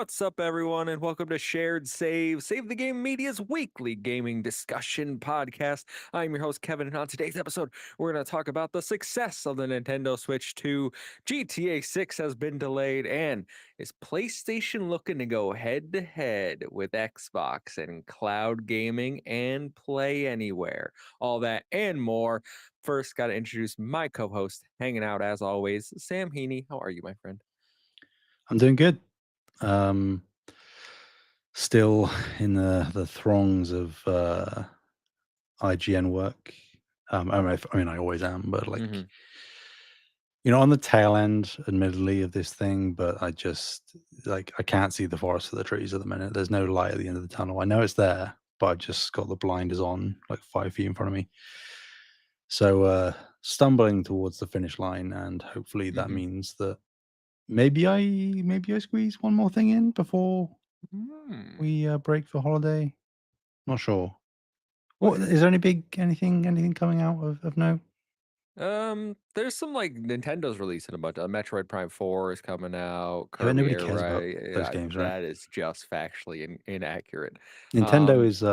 What's up, everyone, and welcome to Shared Save the Game Media's weekly gaming discussion podcast. I'm your host, Kevin, and on today's episode, we're going to talk about the success of the Nintendo Switch 2. GTA 6 has been delayed, and is PlayStation looking to go head to head with Xbox and cloud gaming and play anywhere? All that and more. First, got to introduce my co host, hanging out as always, Sam Heaney. How are you, my friend? I'm doing good. Um, Still in the throngs of IGN work. I mean, I always am, but Mm-hmm. on the tail end, admittedly, of this thing. But I can't see the forest for the trees at the minute. There's no light at the end of the tunnel. I know it's there, but I've just got the blinders on, like 5 feet in front of me. So stumbling towards the finish line, and hopefully that Mm-hmm. means that maybe I squeeze one more thing in before Hmm. we break for holiday. Not sure. What? What is there anything coming out of note? There's some like Nintendo's releasing a bunch. Metroid Prime 4 is coming out. Yeah, but Kirby nobody Air cares about Ride. those games, right? That is just factually inaccurate. Nintendo Um, is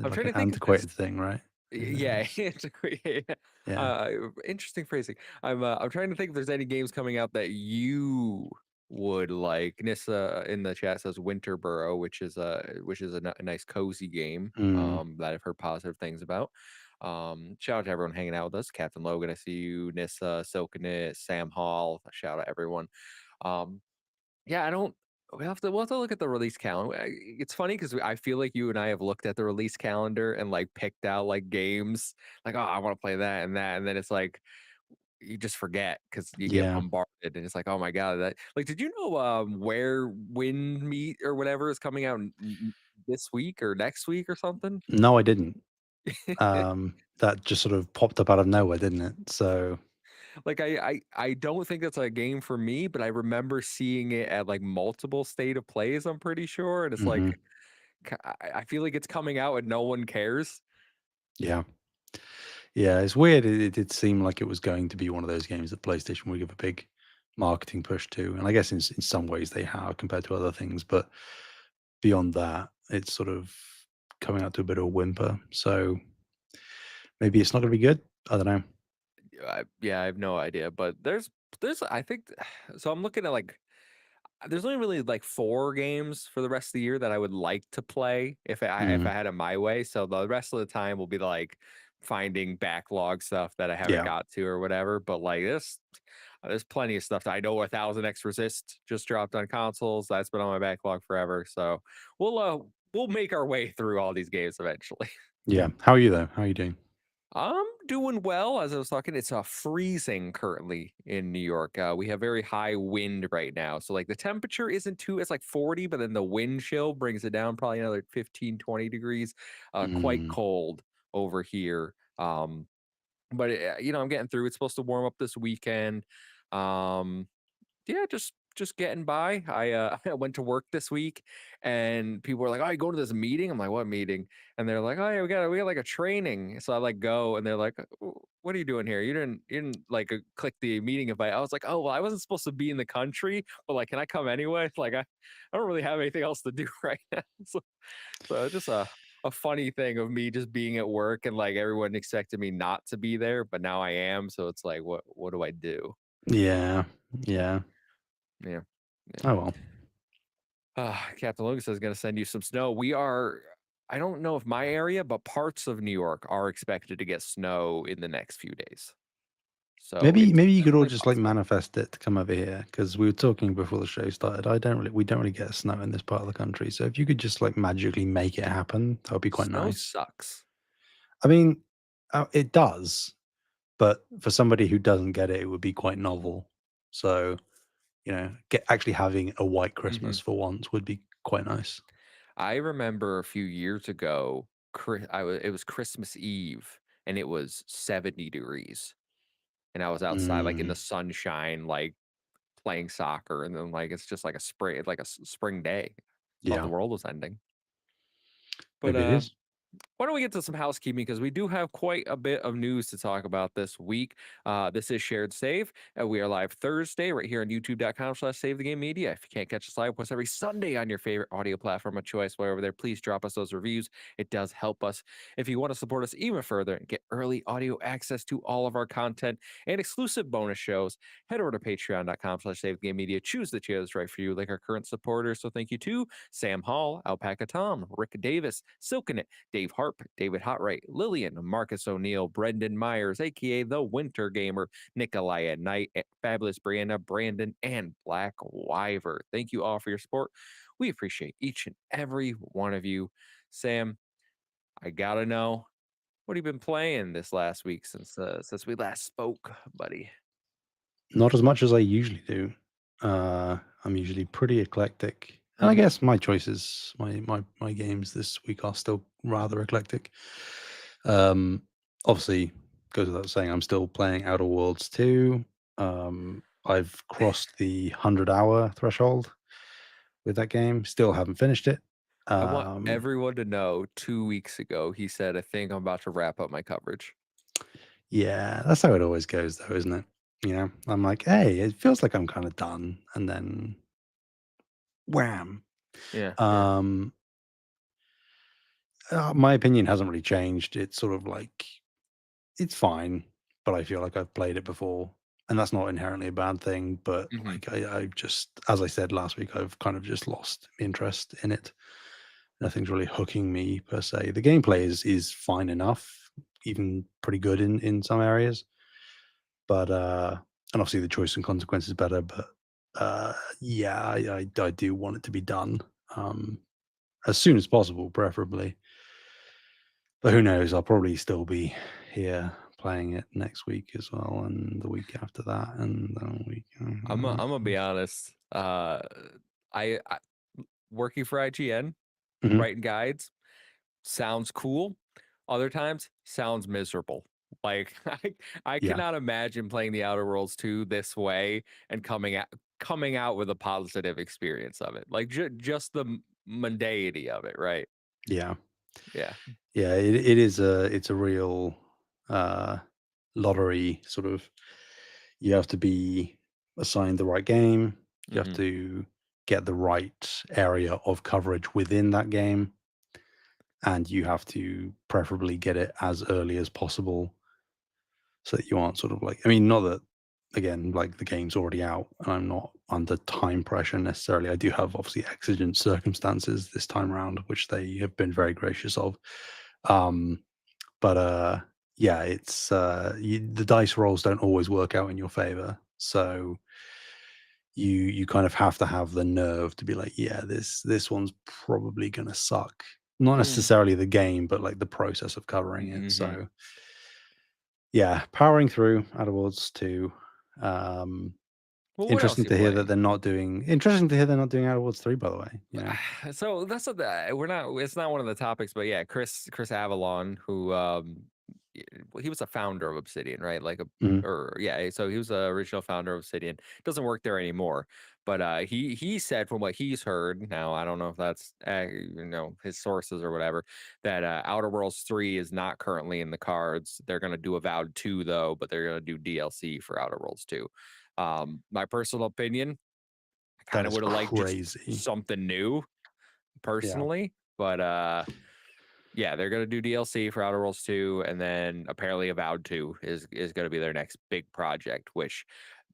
I'm like trying an to think if there's. antiquated thing, right? Yeah, it's a yeah. Yeah. Interesting phrasing. I'm trying to think if there's any games coming out that you would like. Nissa in the chat says Winterboro, which is a nice cozy game. Mm, That I've heard positive things about. Shout out to everyone hanging out with us. Captain Logan, I see you. Nissa, Silkinit, Sam Hall. Shout out everyone. Um, yeah, I don't. We'll have to look at the release calendar. It's funny because I feel like you and I have looked at the release calendar and like picked out like games, like, oh, I want to play that and that, and then it's like you just forget because you get yeah. bombarded, and it's like, oh my god, that like, did you know where Wind Meet or whatever is coming out this week or next week or something? No, I didn't. That just sort of popped up out of nowhere, didn't it? So, Like I don't think that's a game for me, but I remember seeing it at like multiple state of plays. I'm pretty sure, and it's mhm, like I feel like it's coming out and no one cares. yeah. Yeah, it's weird. It did seem like it was going to be one of those games that PlayStation would give a big marketing push to, and I guess in some ways they have compared to other things, but beyond that, it's sort of coming out to a bit of a whimper. So maybe it's not gonna be good. I don't know. Yeah, I have no idea, but there's I think so. I'm looking at like there's only really like 4 games for the rest of the year that I would like to play if Mm, I had it my way. So the rest of the time will be like finding backlog stuff that I haven't yeah. got to or whatever. But like this, there's plenty of stuff. I know 1,000 X Resist just dropped on consoles. That's been on my backlog forever. So we'll make our way through all these games eventually. Yeah. How are you though? How are you doing? I'm doing well. As I was talking, it's freezing currently in New York. We have very high wind right now. So, like, the temperature isn't too, it's like 40, but then the wind chill brings it down probably another 15, 20 degrees. Quite Mm, cold over here. But, I'm getting through. It's supposed to warm up this weekend. Um, yeah, just getting by. I went to work this week and people were like, "Oh, you going to this meeting?" I'm like, "What meeting?" And they're like, "Oh, yeah, we got like a training." So I like go and they're like, "What are you doing here? You didn't like click the meeting invite." I was like, "Oh, well, I wasn't supposed to be in the country, but like, can I come anyway?" Like I don't really have anything else to do right now. So it's just a funny thing of me just being at work and like everyone expected me not to be there, but now I am. So it's like, what do I do? yeah. Yeah. Yeah. Yeah. Oh well. Captain Lucas is going to send you some snow. I don't know if my area, but parts of New York are expected to get snow in the next few days. So it's Maybe you could all definitely just like possible. manifest it to come over here because we were talking before the show started. We don't really get snow in this part of the country. So if you could just like magically make it happen, that would be quite Snow nice. sucks. I mean, it does, but for somebody who doesn't get it, it would be quite novel. So actually having a white Hmm. Christmas for once would be quite nice. I remember a few years ago, it was Christmas Eve and it was 70 degrees. And I was outside, like in Mm, the sunshine, like playing soccer. And then, like, it's just like like a spring day. Thought yeah, the world was ending. But maybe it is. Why don't we get to some housekeeping because we do have quite a bit of news to talk about this week. This is Shared Save. We are live Thursday right here on youtube.com/save the game media. If you can't catch us live, what's every Sunday on your favorite audio platform of choice, while over there, please drop us those reviews. It does help us. If you want to support us even further and get early audio access to all of our content and exclusive bonus shows, head over to patreon.com/save the game media. Choose the tier that's right for you, like our current supporters. So thank you to Sam Hall, Alpaca Tom, Rick Davis, Silkenit, Dave Harp, David Hotright, Lillian, Marcus O'Neill, Brendan Myers, aka The Winter Gamer, Nikolai at Night, Fabulous Brianna, Brandon, and Black Wyver. Thank you all for your support. We appreciate each and every one of you. Sam, I gotta know, what have you been playing this last week since we last spoke, buddy? Not as much as I usually do. I'm usually pretty eclectic, and I Hmm. guess my choices, my games this week are still rather eclectic. Um, Obviously, goes without saying, I'm still playing Outer Worlds 2. I've crossed the 100-hour threshold with that game. Still haven't finished it. I want Um, everyone to know 2 weeks ago, he said, I think I'm about to wrap up my coverage. yeah, that's how it always goes, though, isn't it? You know, I'm like, hey, it feels like I'm kind of done, and then wham. Yeah, yeah. Um, my opinion hasn't really changed. It's sort of like it's fine, but I feel like I've played it before, and that's not inherently a bad thing. But Hmm. like I just, as I said last week, I've kind of just lost interest in it. Nothing's really hooking me per se. The gameplay is fine enough, even pretty good in some areas, but and obviously the choice and consequence is better. But yeah, I do want it to be done as soon as possible, preferably. But who knows? I'll probably still be here playing it next week as well, and the week after that, and the week. I'm gonna be honest. I working for IGN, Mhm. writing guides sounds cool. Other times sounds miserable. Like I Yeah, cannot imagine playing the Outer Worlds 2 this way and coming out with a positive experience of it. Like just the mundanity of it, right? yeah, Yeah. yeah. It is a it's a real uh, lottery sort of. You have to be assigned the right game. You have Hmm. to get the right area of coverage within that game, and you have to preferably get it as early as possible so that you aren't sort of like, I mean, not that, again, like the game's already out and I'm not under time pressure necessarily. I do have obviously exigent circumstances this time around, which they have been very gracious of. Um, but yeah, it's the dice rolls don't always work out in your favor. So you kind of have to have the nerve to be like, yeah, this one's probably gonna suck. Not necessarily the game, but like the process of covering it. Hmm. So yeah, powering through Outer Worlds 2. Um, Well, what else you playing? interesting to hear they're not doing Outer Worlds 3, by the way, you know? So that's what we're not. It's not one of the topics, but yeah, Chris Avalon, who well, he was a founder of Obsidian, right? Like a Mhm. or yeah, so he was the original founder of Obsidian. Doesn't work there anymore, but he said from what he's heard. Now I don't know if that's his sources or whatever. That Outer Worlds 3 is not currently in the cards. They're gonna do Avowed 2 though, but they're gonna do DLC for Outer Worlds 2. My personal opinion, I That kind of is would have liked just crazy. something new Yeah, personally, but yeah, they're gonna do DLC for Outer Worlds 2, and then apparently Avowed 2 is gonna be their next big project, which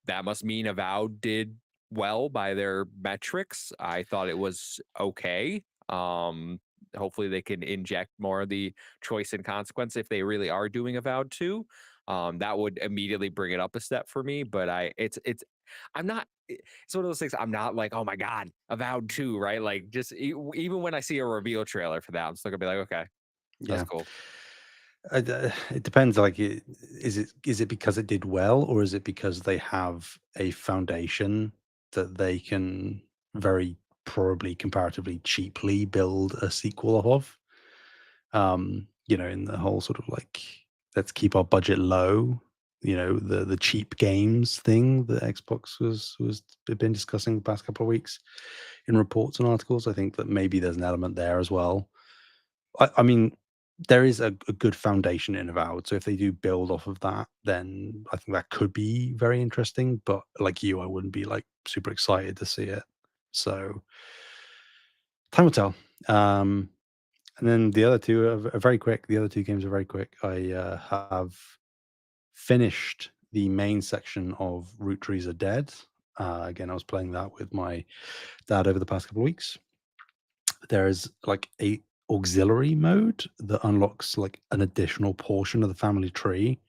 that must mean Avowed did well by their metrics. I thought it was okay. Hopefully they can inject more of the choice and consequence if they really are doing Avowed 2. That would immediately bring it up a step for me, but it's I'm not it's one of those things. I'm not like, oh my god, Avowed 2, right? Like just even when I see a reveal trailer for that, I'm still gonna be like, okay, that's yeah. cool. It depends, like, is it because it did well, or is it because they have a foundation that they can very probably comparatively cheaply build a sequel off of? You know, in the whole sort of like, let's keep our budget low, you know, the cheap games thing that Xbox was been discussing the past couple of weeks in reports and articles. I think that maybe there's an element there as well. I mean, there is a good foundation in Avowed, so if they do build off of that, then I think that could be very interesting, but like you, I wouldn't be, like, super excited to see it. So, time will tell. Um, and then the other 2 are very quick. The other 2 games are very quick. I, have finished the main section of Root Trees Are Dead. Again, I was playing that with my dad over the past couple of weeks. There's like a auxiliary mode that unlocks like an additional portion of the family tree,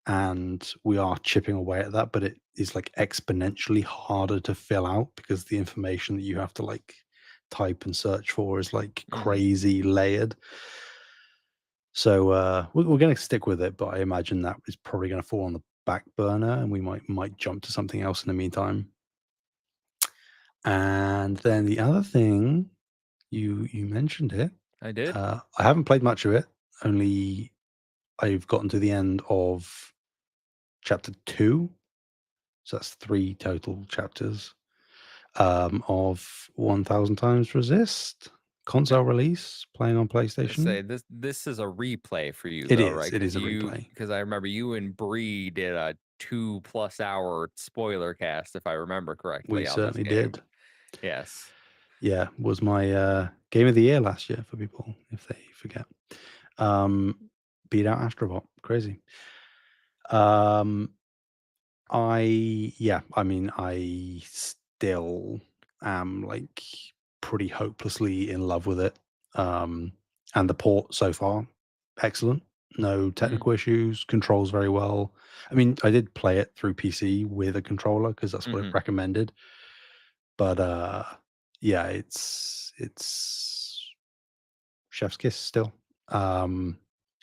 and we are chipping away at that, but it is like exponentially harder to fill out because the information that you have to like type and search for is like Hmm. crazy layered. So we're going to stick with it, but I imagine that is probably going to fall on the back burner, and we might jump to something else in the meantime. And then the other thing, you mentioned it. I did. I haven't played much of it. Only I've gotten to the end of chapter 2, so that's 3 total chapters, of 1000 Times Resist, console release, playing on PlayStation. Say this is a replay for you It though, is, right? it is a replay. Because I remember you and Bree did a 2+ hour spoiler cast, if I remember We correctly, on this certainly game. did. Yes. Yeah, was my, game of the year last year for people if they forget. Um, beat out Astrobot, crazy. Um I mean, I still am, like, pretty hopelessly in love with it, um, and the port so far, excellent. No Mhm, technical issues, controls very well. I mean, I did play it through PC with a controller because that's what it mhm. recommended, but, yeah, it's chef's kiss still. Um,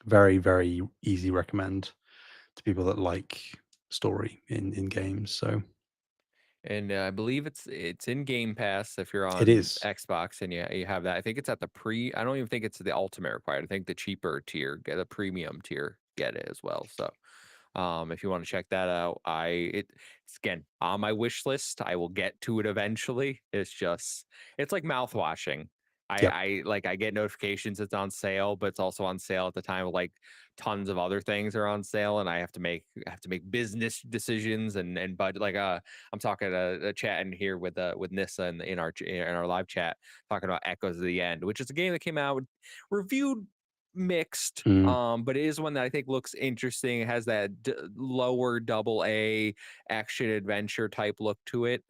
very, very easy recommend to people that like story in games, so And, I believe it's in Game Pass if you're it on is. Xbox and you have that. I think it's at the I don't even think it's the ultimate required. I think the cheaper tier, get a premium tier, get it as well. So, if you wanna check that out, it's again on my wish list. I will get to it eventually. It's like mouth washing. Yep. I get notifications it's on sale, but it's also on sale at the time, like, tons of other things are on sale, and I have to make business decisions and budget, I'm talking a chat in here with Nissa in our live chat talking about Echoes of the End, which is a game that came out reviewed mixed, Mm, but it is one that I think looks interesting. It has that lower double A action adventure type look to it,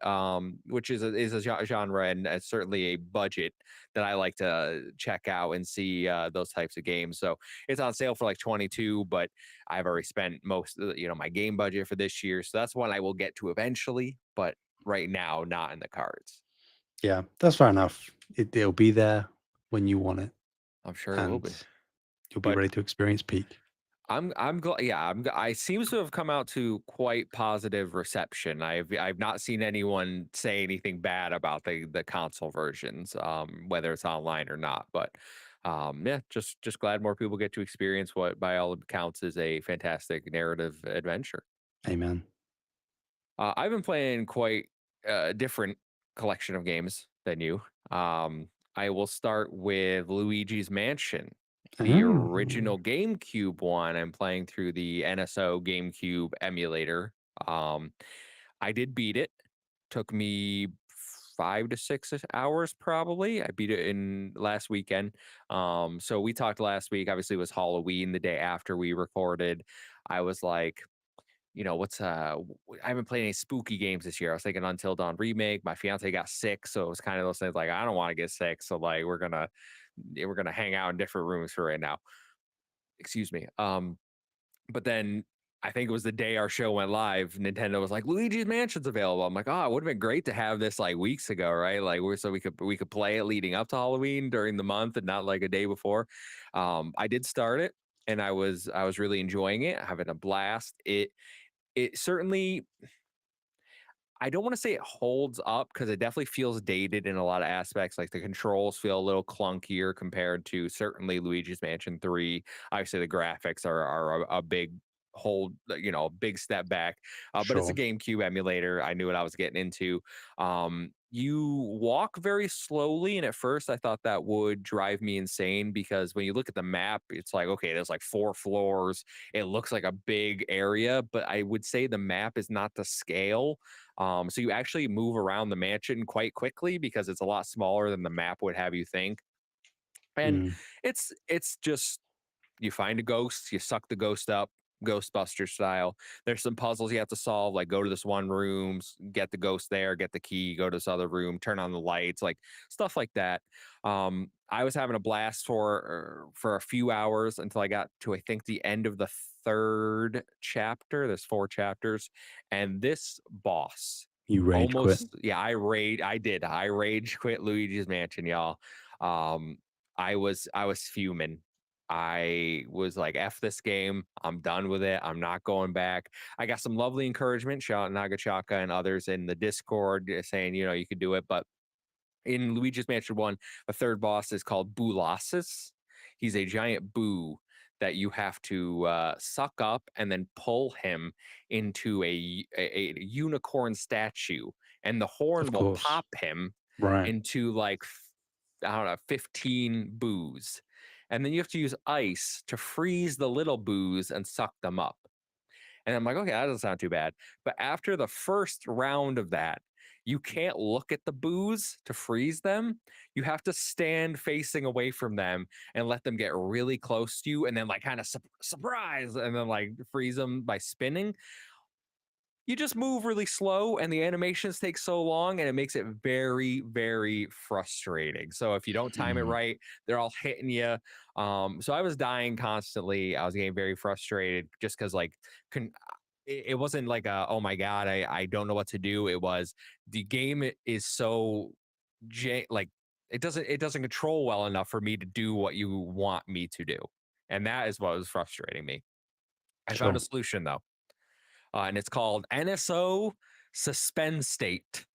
which is a genre and certainly a budget that I like to check out and see those types of games. So it's on sale for like 22, but I've already spent most of my game budget for this year, so that's one I will get to eventually. But right now, not in the cards. yeah, that's fair enough. It'll be there when you want it, I'm sure it will and be. you'll be But ready to experience peak. I'm glad. Yeah, I seems to have come out to quite positive reception. I've not seen anyone say anything bad about the console versions, whether it's online or not. But yeah, just glad more people get to experience what, by all accounts, is a fantastic narrative adventure. Amen. I've been playing quite a different collection of games than you. I will start with Luigi's Mansion, the Oh, original GameCube one. I'm playing through the NSO GameCube emulator. Um, I did beat it. Took me 5 to 6 hours probably. I beat it in last weekend. So we talked last week. Obviously, it was Halloween the day after we recorded. I was like, I haven't played any spooky games this year. I was thinking Until Dawn remake. My fiance got sick, so it was kind of those things like I don't want to get sick, so like we're gonna hang out in different rooms for right now. Excuse me. But then I think it was the day our show went live. Nintendo was like, "Luigi's Mansion's available." I'm like, "Oh, it would have been great to have this like weeks ago, right? Like, so we could play it leading up to Halloween during the month and not like a day before." I did start it, and I was really enjoying it, having a blast. It certainly, I don't want to say it holds up because it definitely feels dated in a lot of aspects. Like the controls feel a little clunkier compared to certainly Luigi's Mansion 3. Obviously, the graphics are a big a big step back. But it's a sure. GameCube emulator. I knew what I was getting into. you walk very slowly, and at first I thought that would drive me insane because when you look at the map, it's like, okay, there's like 4 floors. It looks like a big area, but I would say the map is not to scale. So you actually move around the mansion quite quickly because it's a lot smaller than the map would have you think. And Mm, it's just you find a ghost, you suck the ghost up, Ghostbuster style. There's some puzzles you have to solve, like go to this one room, get the ghost there, get the key, go to this other room, turn on the lights, like stuff like that. I was having a blast for a few hours until I got to I think the end of the third chapter. There's 4 chapters, and this boss you rage quit. almost yeah, I rage quit Luigi's Mansion, y'all. Um, I was fuming. I was like, F this game. I'm done with it. I'm not going back. I got some lovely encouragement. Shout out Nagachaka and others in the Discord saying, you could do it. But in Luigi's Mansion 1, the third boss is called Boolossus. He's a giant boo that you have to suck up and then pull him into a unicorn statue. And the horn Of will course. pop him Right. into like, I don't know, 15 boos. And then you have to use ice to freeze the little boos and suck them up. And I'm like, okay, that doesn't sound too bad. But after the first round of that, you can't look at the boos to freeze them. You have to stand facing away from them and let them get really close to you and then like kind of surprise and then like freeze them by spinning. You just move really slow and the animations take so long and it makes it very, very frustrating. So if you don't time it Mm, right, they're all hitting you. So I was dying constantly. I was getting very frustrated just because like it wasn't like a oh my god, I don't know what to do. It was the game is so like it doesn't control well enough for me to do what you want me to do. And that is what was frustrating me. I found a sure. solution though, and it's called NSO suspend state.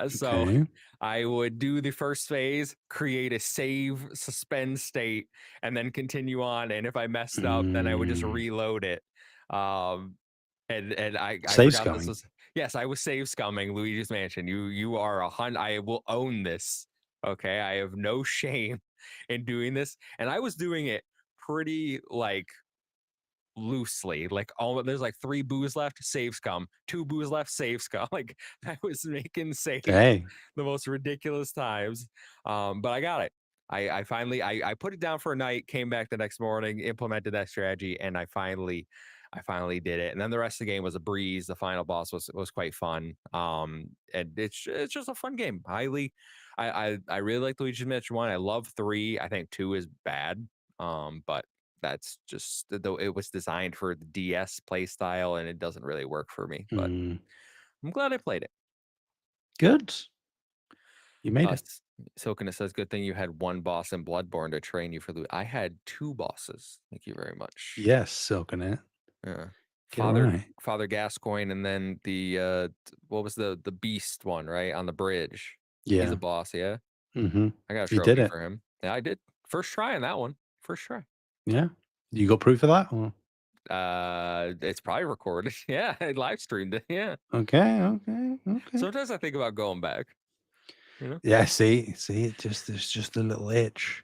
So Okay. I would do the first phase, create a save suspend state, and then continue on. And if I messed up, then I would just Mm, reload it. Um, and I save forgot this scumming. was yes, I was save scumming Luigi's Mansion. You are 100. I will own this. Okay, I have no shame in doing this, and I was doing it pretty like loosely. Like all there's like 3 boos left, save scum. 2 boos left, save scum. Like I was making saves Hey, the most ridiculous times. But I got it. I finally I put it down for a night, came back the next morning, implemented that strategy, and I finally did it. And then the rest of the game was a breeze. The final boss was quite fun. And it's just a fun game. I really like Luigi's Mansion 1. I love 3. I think 2 is bad. But that's just though it was designed for the DS play style and it doesn't really work for me. But mm, I'm glad I played it. good. You made it. Sokina says, "Good thing you had one boss in Bloodborne to train you for the." I had 2 bosses. Thank you very much. Yes, soaking it. Yeah, Get it Father right. Father Gascoigne, and then what was the beast one right on the bridge? He's a Yeah. boss. Yeah, Mhm. I got a You did trophy it. for him. Yeah, I did first try on that one. First try. Yeah. You got proof of that? Or It's probably recorded. Yeah, I live streamed it. Yeah. okay, okay, okay. Sometimes I think about going back. You know? Yeah, see, it's just a little itch.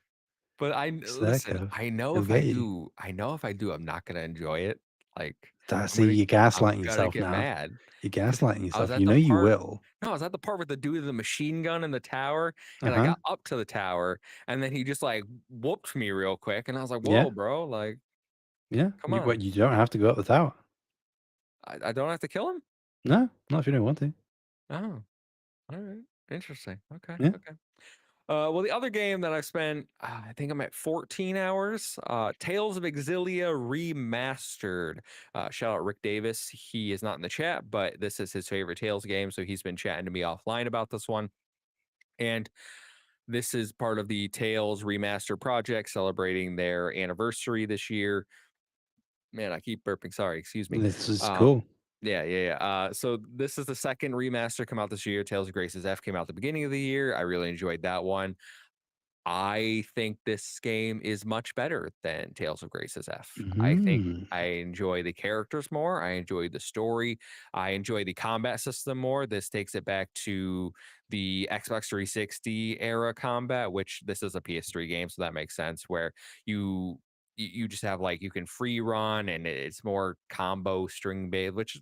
But It's there, listen, Kev. I know It'll if I get you. do I know if I do, I'm not gonna enjoy it. Like, That I'm see, gonna you're I'm gaslighting gonna yourself get now. mad You're because gaslighting I was yourself. at You the know you part will. no, I was at the part with the dude with the machine gun in the tower, and I Uh-huh. got up to the tower, and then he just, like, whooped me real quick, and I was like, Yeah, "Whoa, bro, like, yeah. come You on. but you don't have to go up the tower. I don't have to kill him?" No, not if you don't want to. Oh, alright. Interesting. Okay, Yeah. okay. Well, the other game that I've spent, I think I'm at 14 hours. Tales of Exilia Remastered. Shout out Rick Davis. He is not in the chat, but this is his favorite Tales game, so he's been chatting to me offline about this one. And this is part of the Tales Remaster project, celebrating their anniversary this year. Man, I keep burping. Sorry, excuse me. This is Um, cool. yeah, yeah, yeah. So this is the second remaster come out this year. Tales of Grace's F came out the beginning of the year. I really enjoyed that one. I think this game is much better than Tales of Grace's F. I think Mm. I enjoy the characters more. I enjoy the story. I enjoy the combat system more. This takes it back to the Xbox 360 era combat, which this is a PS3 game, so that makes sense. Where you you just have like you can free run and it's more combo string based, which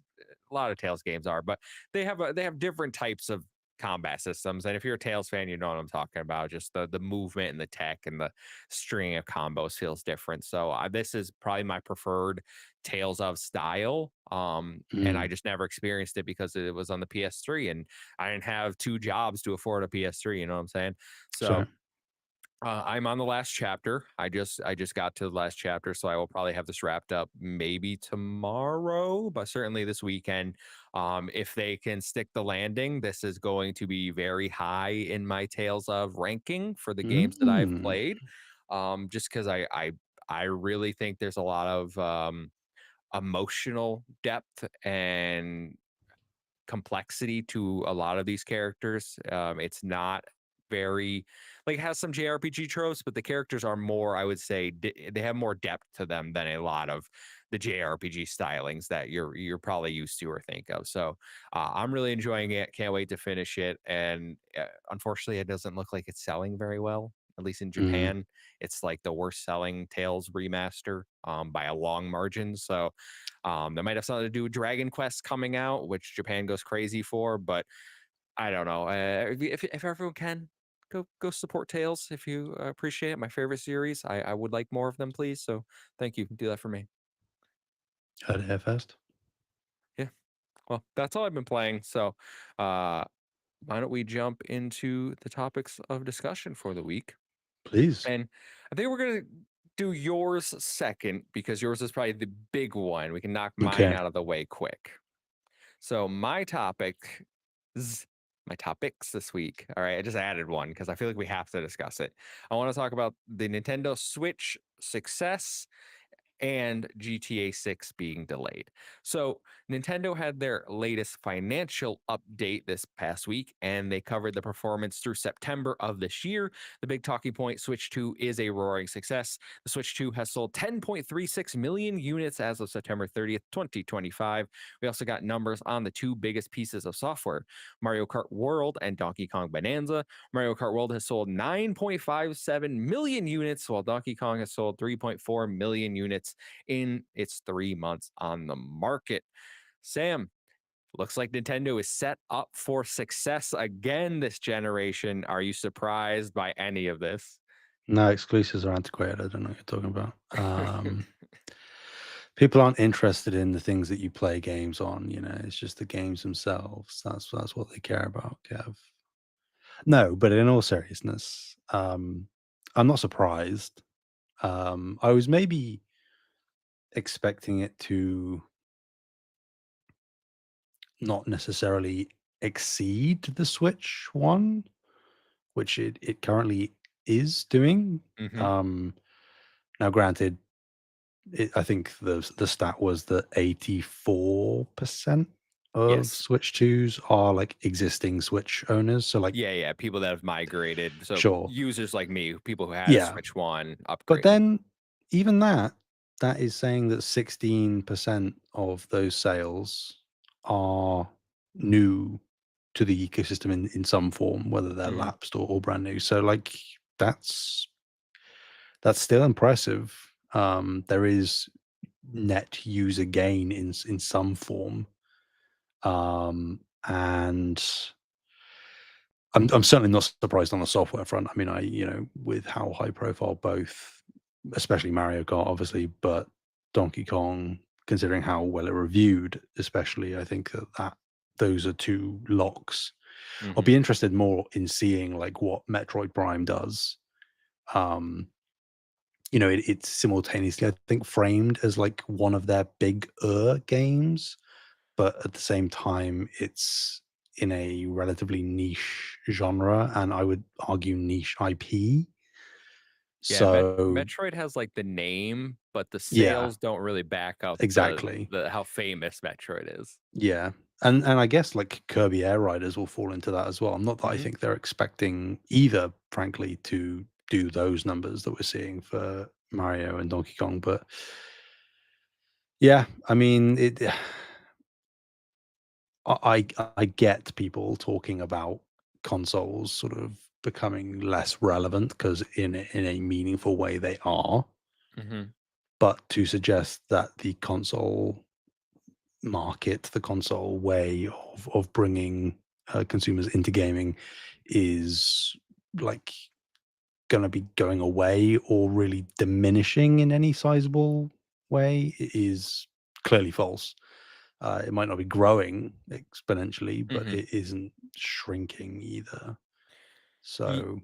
a lot of Tales games are, but they have different types of combat systems. And if you're a Tales fan, you know what I'm talking about. Just the movement and the tech and the string of combos feels different. So this is probably my preferred Tales of style. And I Mm. just never experienced it because it was on the PS3, and I didn't have two jobs to afford a PS3. You know what I'm saying? So Sure. I'm on the last chapter. I just got to the last chapter, so I will probably have this wrapped up maybe tomorrow, but certainly this weekend. If they can stick the landing, this is going to be very high in my Tales of ranking for the games that I've Mm. played. Just because I really think there's a lot of emotional depth and complexity to a lot of these characters. It's not very like it has some JRPG tropes, but the characters are more, I would say, they have more depth to them than a lot of the JRPG stylings that you're probably used to or think of. So I'm really enjoying it. Can't wait to finish it. And unfortunately, it doesn't look like it's selling very well. At least in Mm. Japan, it's like the worst selling Tales remaster by a long margin. So that might have something to do with Dragon Quest coming out, which Japan goes crazy for. But I don't know. If everyone can go support Tales if you appreciate it, my favorite series. I would like more of them, please. So thank you. Do that for me. Heard it here first. Yeah. Well, that's all I've been playing. So uh, why don't we jump into the topics of discussion for the week? Please. And I think we're gonna do yours second because yours is probably the big one. We can knock mine Okay. out of the way quick. So my topics this week. All right, I just added one because I feel like we have to discuss it. I want to talk about the Nintendo Switch success and GTA 6 being delayed. So, Nintendo had their latest financial update this past week, and they covered the performance through September of this year. The big talking point, Switch 2 is a roaring success. The Switch 2 has sold 10.36 million units as of September 30th, 2025. We also got numbers on the two biggest pieces of software, Mario Kart World and Donkey Kong Bonanza. Mario Kart World has sold 9.57 million units, while Donkey Kong has sold 3.4 million units in its 3 months on the market. Sam, looks like Nintendo is set up for success again this generation. Are you surprised by any of this? No, exclusives are antiquated. I don't know what you're talking about. People aren't interested in the things that you play games on. It's just the games themselves. That's what they care about, Kev. No, but in all seriousness, I'm not surprised. I was maybe expecting it to not necessarily exceed the Switch one, which it currently is doing. Hmm. Um, Now, granted, I think the stat was that 84% of Yes. Switch 2s are like existing Switch owners. So, like, Yeah, yeah. People that have migrated. So sure, users like me, people who had a yeah. Switch One, But upgraded. then, even that is saying that 16% of those sales are new to the ecosystem in some form, whether they're Hmm. lapsed or brand new. So, like, that's that's still impressive. There is net user gain in some form, and I'm certainly not surprised on the software front. I mean, with how high profile both, especially Mario Kart, obviously, but Donkey Kong, considering how well it reviewed, especially, I think that those are two locks. I'll Hmm. be interested more in seeing like what Metroid Prime does. Um, it's simultaneously, I think, framed as like one of their big games, but at the same time, it's in a relatively niche genre, and I would argue niche IP. Yeah, So, Metroid has like the name, but the yeah, sales don't really back up exactly. the how famous Metroid is. Yeah. And I guess like Kirby Air Riders will fall into that as well. Not that I Hmm. think they're expecting either, frankly, to do those numbers that we're seeing for Mario and Donkey Kong. But yeah, I mean, I get people talking about consoles sort of becoming less relevant because in a meaningful way they are, Hmm. but to suggest that the console market, the console way of bringing consumers into gaming is like going to be going away or really diminishing in any sizable way is clearly false. It might not be growing exponentially, but Hmm. it isn't shrinking either. So,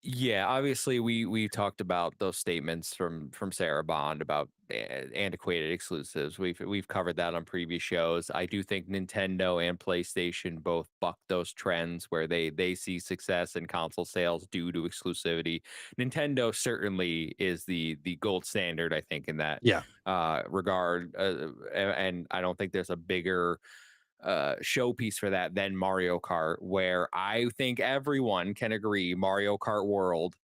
Yeah, obviously we talked about those statements from Sarah Bond about antiquated exclusives. We've covered that on previous shows. I do think Nintendo and PlayStation both buck those trends where they see success in console sales due to exclusivity. Nintendo certainly is the gold standard, I think, in that yeah, regard, and I don't think there's a bigger showpiece for that than Mario Kart, where I think everyone can agree Mario Kart World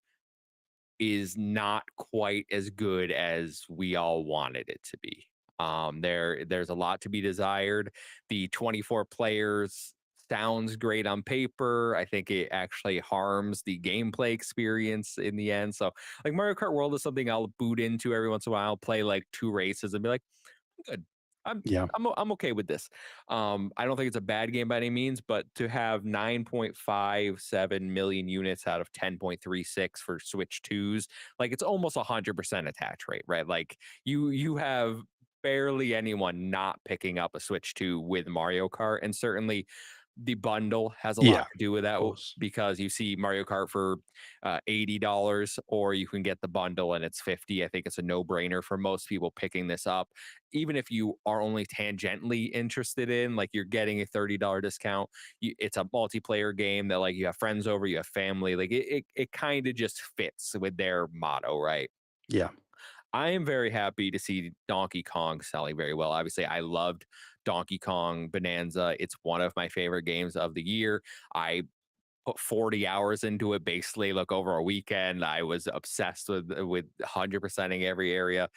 is not quite as good as we all wanted it to be. There's a lot to be desired. The 24 players sounds great on paper. I think it actually harms the gameplay experience in the end. So, like Mario Kart World is something I'll boot into every once in a while, play like two races, and be like, good. I'm yeah, I'm okay with this. I don't think it's a bad game by any means, but to have 9.57 million units out of 10.36 for Switch 2s, like it's almost 100% attach rate, right? Like you have barely anyone not picking up a Switch 2 with Mario Kart, and certainly the bundle has a yeah, lot to do with of that course. because you see Mario Kart for $80, or you can get the bundle and it's 50. I think it's a no brainer for most people picking this up, even if you are only tangentially interested in, like you're getting a $30 discount. It's a multiplayer game that like you have friends over, you have family, like it kind of just fits with their motto, right? Yeah, I am very happy to see Donkey Kong selling very well. Obviously, I loved Donkey Kong Bonanza. It's one of my favorite games of the year. I put 40 hours into it basically, like over a weekend. I was obsessed with 100%ing every area.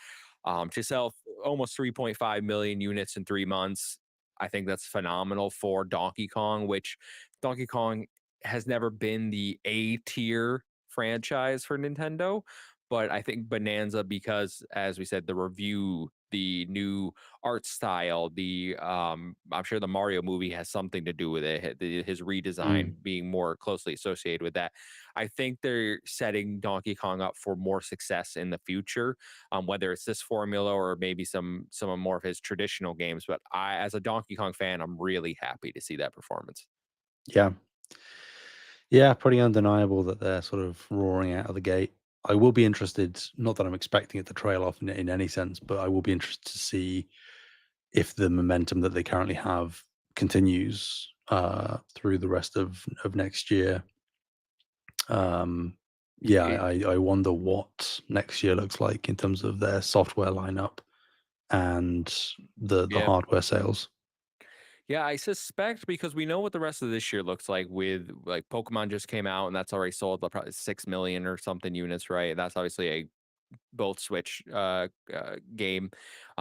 To sell almost 3.5 million units in 3 months, I think that's phenomenal for Donkey Kong, which Donkey Kong has never been the A tier franchise for Nintendo. But I think Bonanza, because as we said, the review, the new art style, I'm sure the Mario movie has something to do with it. His mm, redesign being more closely associated with that. I think they're setting Donkey Kong up for more success in the future, whether it's this formula or maybe some more of his traditional games. But I, as a Donkey Kong fan, I'm really happy to see that performance. yeah, yeah. Pretty undeniable that they're sort of roaring out of the gate. I will be interested. Not that I'm expecting it to trail off in any sense, but I will be interested to see if the momentum that they currently have continues through the rest of next year. Um, yeah, It, I wonder what next year looks like in terms of their software lineup and the yeah. hardware sales. Yeah, I suspect because we know what the rest of this year looks like with like Pokemon just came out and that's already sold probably 6 million or something units, right? That's obviously a both Switch game.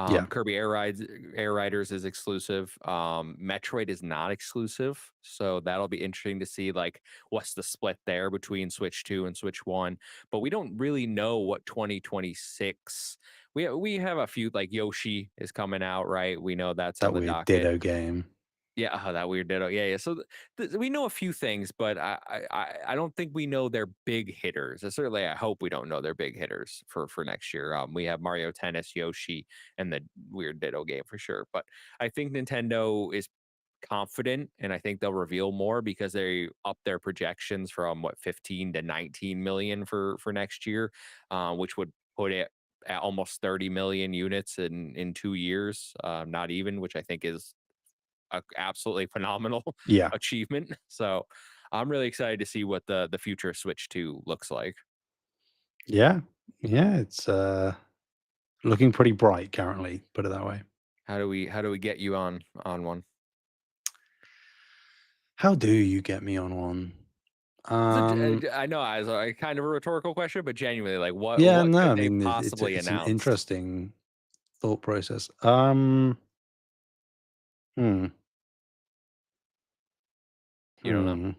Yeah, Kirby Air Riders is exclusive. Metroid is not exclusive, so that'll be interesting to see like what's the split there between Switch 2 and Switch 1. But we don't really know what 2026. We have a few like Yoshi is coming out, right? We know that's on that the weird docket. Ditto game. Yeah, oh, that weird ditto. Yeah, yeah. So we know a few things, but I don't think we know their big hitters. Certainly, I hope we don't know their big hitters for next year. We have Mario Tennis, Yoshi, and the weird ditto game for sure. But I think Nintendo is confident, and I think they'll reveal more because they up their projections from what 15 to 19 million for next year, which would put it at almost 30 million units in 2 years, not even, which I think is a absolutely phenomenal Yeah, achievement. So I'm really excited to see what the future of Switch 2 looks like. yeah, yeah. It's looking pretty bright currently. Put it that way. How do we get you on one? How do you get me on one? Um, I know I was kind of a rhetorical question, but genuinely, like, yeah, what no, could I they mean, possibly it's an announce? interesting thought process. Hmm, You don't know. hmm.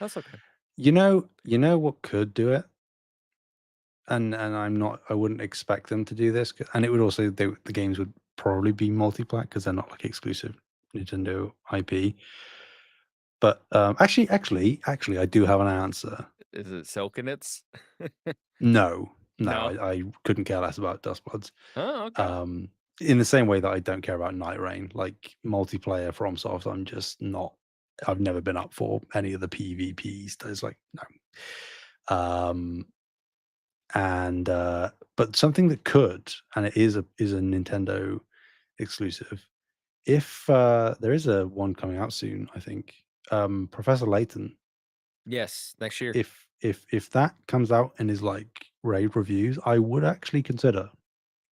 That's okay. You know what could do it? And I wouldn't expect them to do this, and it would also the games would probably be multi-plat because they're not like exclusive Nintendo IP. But actually, I do have an answer. Is it Silkenits? No, no, No. I couldn't care less about Dustbloods. Oh, okay. Um, in the same way that I don't care about Night Rain, like multiplayer FromSoft, I'm just not. I've never been up for any of the PvPs. There's like no. And but something that could, and it is a Nintendo exclusive. If there is a one coming out soon, I think Professor Layton. Yes, next year. If that comes out and is like rave reviews, I would actually consider.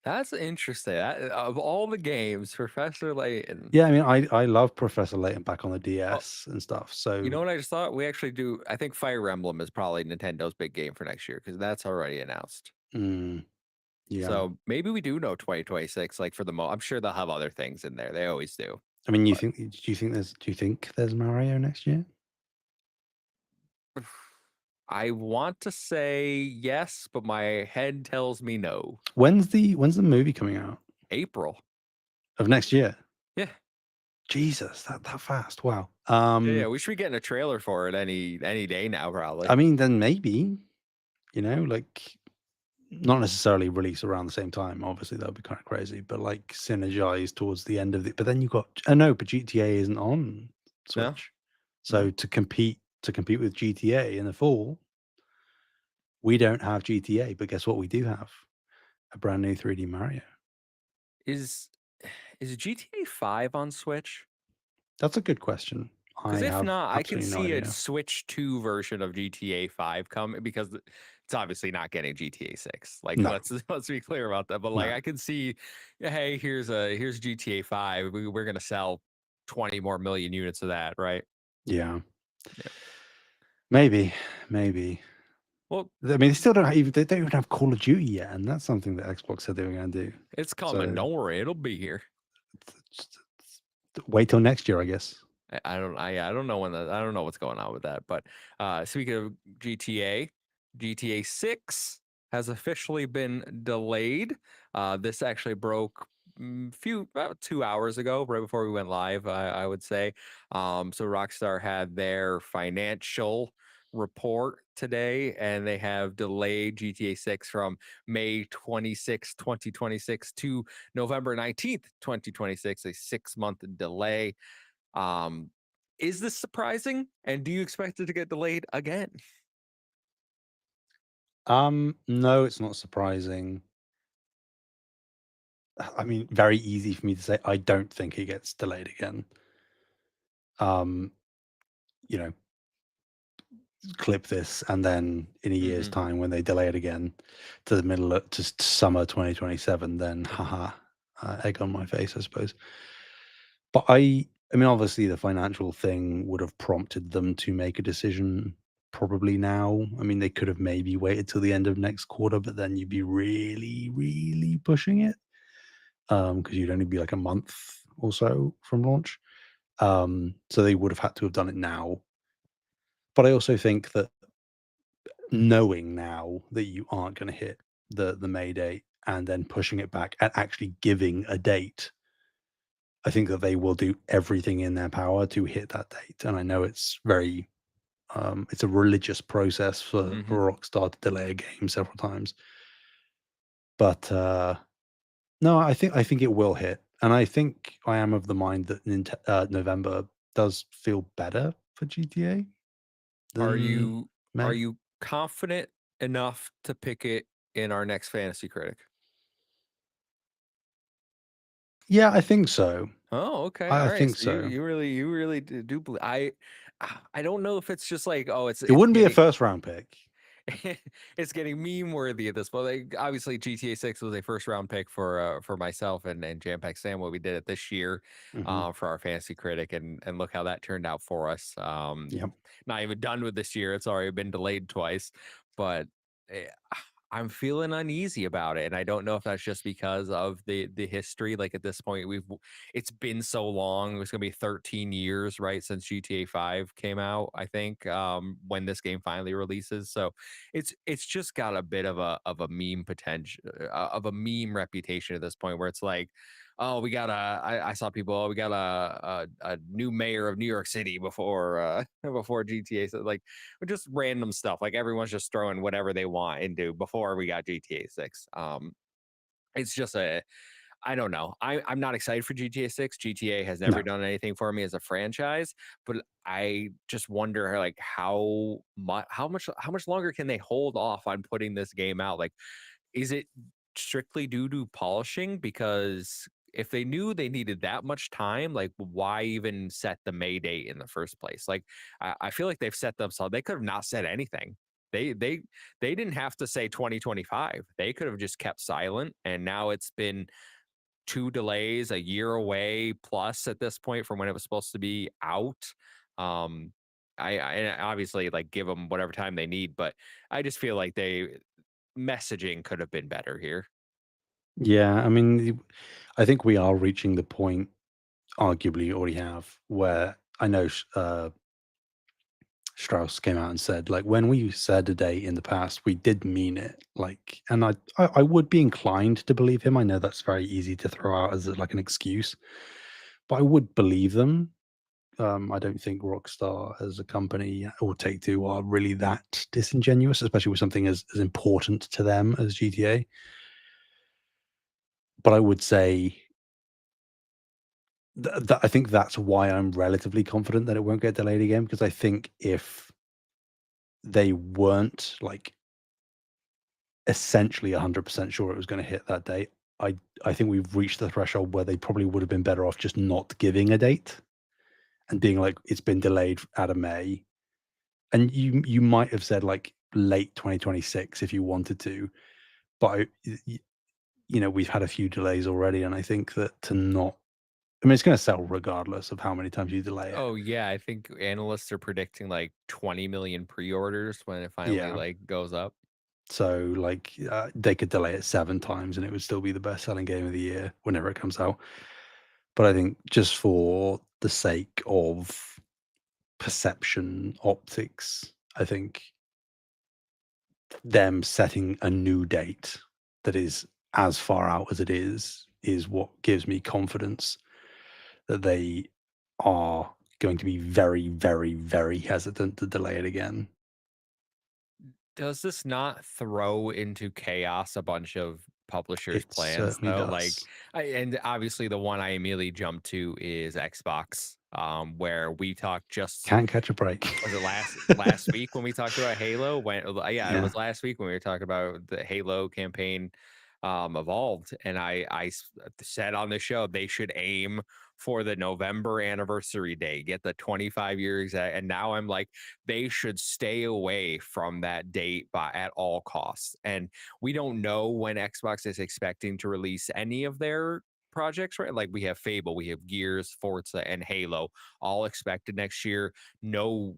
That's interesting. Of all the games, Professor Layton. Yeah, I mean, I love Professor Layton back on the Oh, DS and stuff. you So know what I just thought? We actually do. I think Fire Emblem is probably Nintendo's big game for next year because that's already announced. mm, yeah, So maybe we do know 2026. Like for the I'm sure they'll have other things in there. They always do. I mean, But do you think there's Mario next year? I want to say yes, but my head tells me no. When's the movie coming out April. of next year? Yeah. Jesus, that fast. Wow. Yeah, we should be getting a trailer for it any day now, probably. I mean, then maybe, like not necessarily release around the same time. Obviously, that would be kind of crazy, but like synergize towards the end of the. But then you got, I know, but GTA isn't on No? Switch, so No. to compete with GTA in the fall, we don't have GTA. But guess what? We do have a brand new 3D Mario. Is is GTA 5 on Switch? That's a good question. I Because if have not, I can absolutely no see a idea. Switch 2 version of GTA 5 coming because it's obviously not getting GTA 6. Like No, let's be clear about that. But like no, I can see, yeah, hey, here's GTA 5. We're gonna sell 20 more million units of that, right? yeah, Yeah. maybe, maybe. Well, I mean, they don't even have Call of Duty yet, and that's something that Xbox said they were going to do. it's coming. So Don't worry, it'll be here. just wait till next year, I guess. I don't know when I don't know what's going on with that. But speaking of GTA, GTA 6 has officially been delayed. This actually broke few about 2 hours ago, right before we went live. I would say. So Rockstar had their financial report today, and they have delayed GTA 6 from May 26, 2026 to November 19th, 2026, a 6-month delay. um, is this surprising? And do you expect it to get delayed again? No, it's not surprising. I mean, very easy for me to say. I don't think it gets delayed again. Um, you know, clip this, and then in a year's Hmm. time, when they delay it again to the middle of just summer 2027, then Hmm. haha, egg on my face, I suppose. But I mean, obviously, the financial thing would have prompted them to make a decision probably now. I mean, they could have maybe waited till the end of next quarter, but then you'd be really, really pushing it because you'd only be like a month or so from launch. So they would have had to have done it now. But I also think that knowing now that you aren't going to hit the May date and then pushing it back and actually giving a date, I think that they will do everything in their power to hit that date. And I know it's very it's a religious process Hmm. for Rockstar to delay a game several times. But no, I think it will hit. And I think I am of the mind that November does feel better for GTA Are than you are May. you confident enough to pick it in our next fantasy critic? Yeah, I think so. Oh, okay. I All right. think So you so. you really do believe. I don't know if it's just like, oh, It it's wouldn't be a getting. first round pick. it's getting meme worthy at this point. Like, obviously, GTA 6 was a first round pick for myself and Jam Pack Sam. What we did it this year Hmm. for our fantasy critic, and look how that turned out for us. Yep. Not even done with this year; it's already been delayed twice. But eh, I'm feeling uneasy about it, and I don't know if that's just because of the history. Like at this point, it's been so long. It's gonna be 13 years, right, since GTA 5 came out. I think when this game finally releases, so it's just got a bit of a meme potential, of a meme reputation at this point, where it's like, oh, we got I saw people, oh, we got a new mayor of New York City before before GTA. So like just random stuff. Like everyone's just throwing whatever they want into before we got GTA 6. It's just a I don't know. I'm not excited for GTA 6. GTA has never No. done anything for me as a franchise, but I just wonder like how much longer can they hold off on putting this game out? Like, is it strictly due to polishing? Because if they knew they needed that much time, like why even set the May date in the first place? Like I feel like they've set themselves. They could have not said anything. They didn't have to say 2025. They could have just kept silent. And now it's been two delays, a year away plus at this point from when it was supposed to be out. Um, I obviously like give them whatever time they need, but I just feel like they messaging could have been better here. Yeah. I mean, I think we are reaching the point, arguably you already have, where I know Strauss came out and said, like, when we said a date in the past, we did mean it. Like, and I would be inclined to believe him. I know that's very easy to throw out as like an excuse, but I would believe them. I don't think Rockstar as a company or Take Two are really that disingenuous, especially with something as important to them as GTA. But I would say that I think that's why I'm relatively confident that it won't get delayed again, because I think if they weren't like essentially 100% sure it was going to hit that date, I think we've reached the threshold where they probably would have been better off just not giving a date and being like, it's been delayed out of May. And you might have said like late 2026 if you wanted to, but we've had a few delays already, and I think that to not, I mean, it's going to sell regardless of how many times you delay it. Oh yeah, I think analysts are predicting like 20 million pre-orders when it finally Yeah. like goes up. So like they could delay it 7 times and it would still be the best selling game of the year whenever it comes out. But I think just for the sake of perception optics, I think them setting a new date that is as far out as it is what gives me confidence that they are going to be very, very, very hesitant to delay it again. Does this not throw into chaos a bunch of publishers' It plans certainly though? Like, does. and obviously the one I immediately jumped to is Xbox, where we talked just Can't catch a break. was it last week when we talked about Halo? When yeah, it Yeah. was last week when we were talking about the Halo campaign evolved, and said on the show they should aim for the November anniversary day, get the 25 years, and now I'm like they should stay away from that date at all costs. And we don't know when Xbox is expecting to release any of their projects, right? Like we have Fable, we have Gears, Forza, and Halo all expected next year. No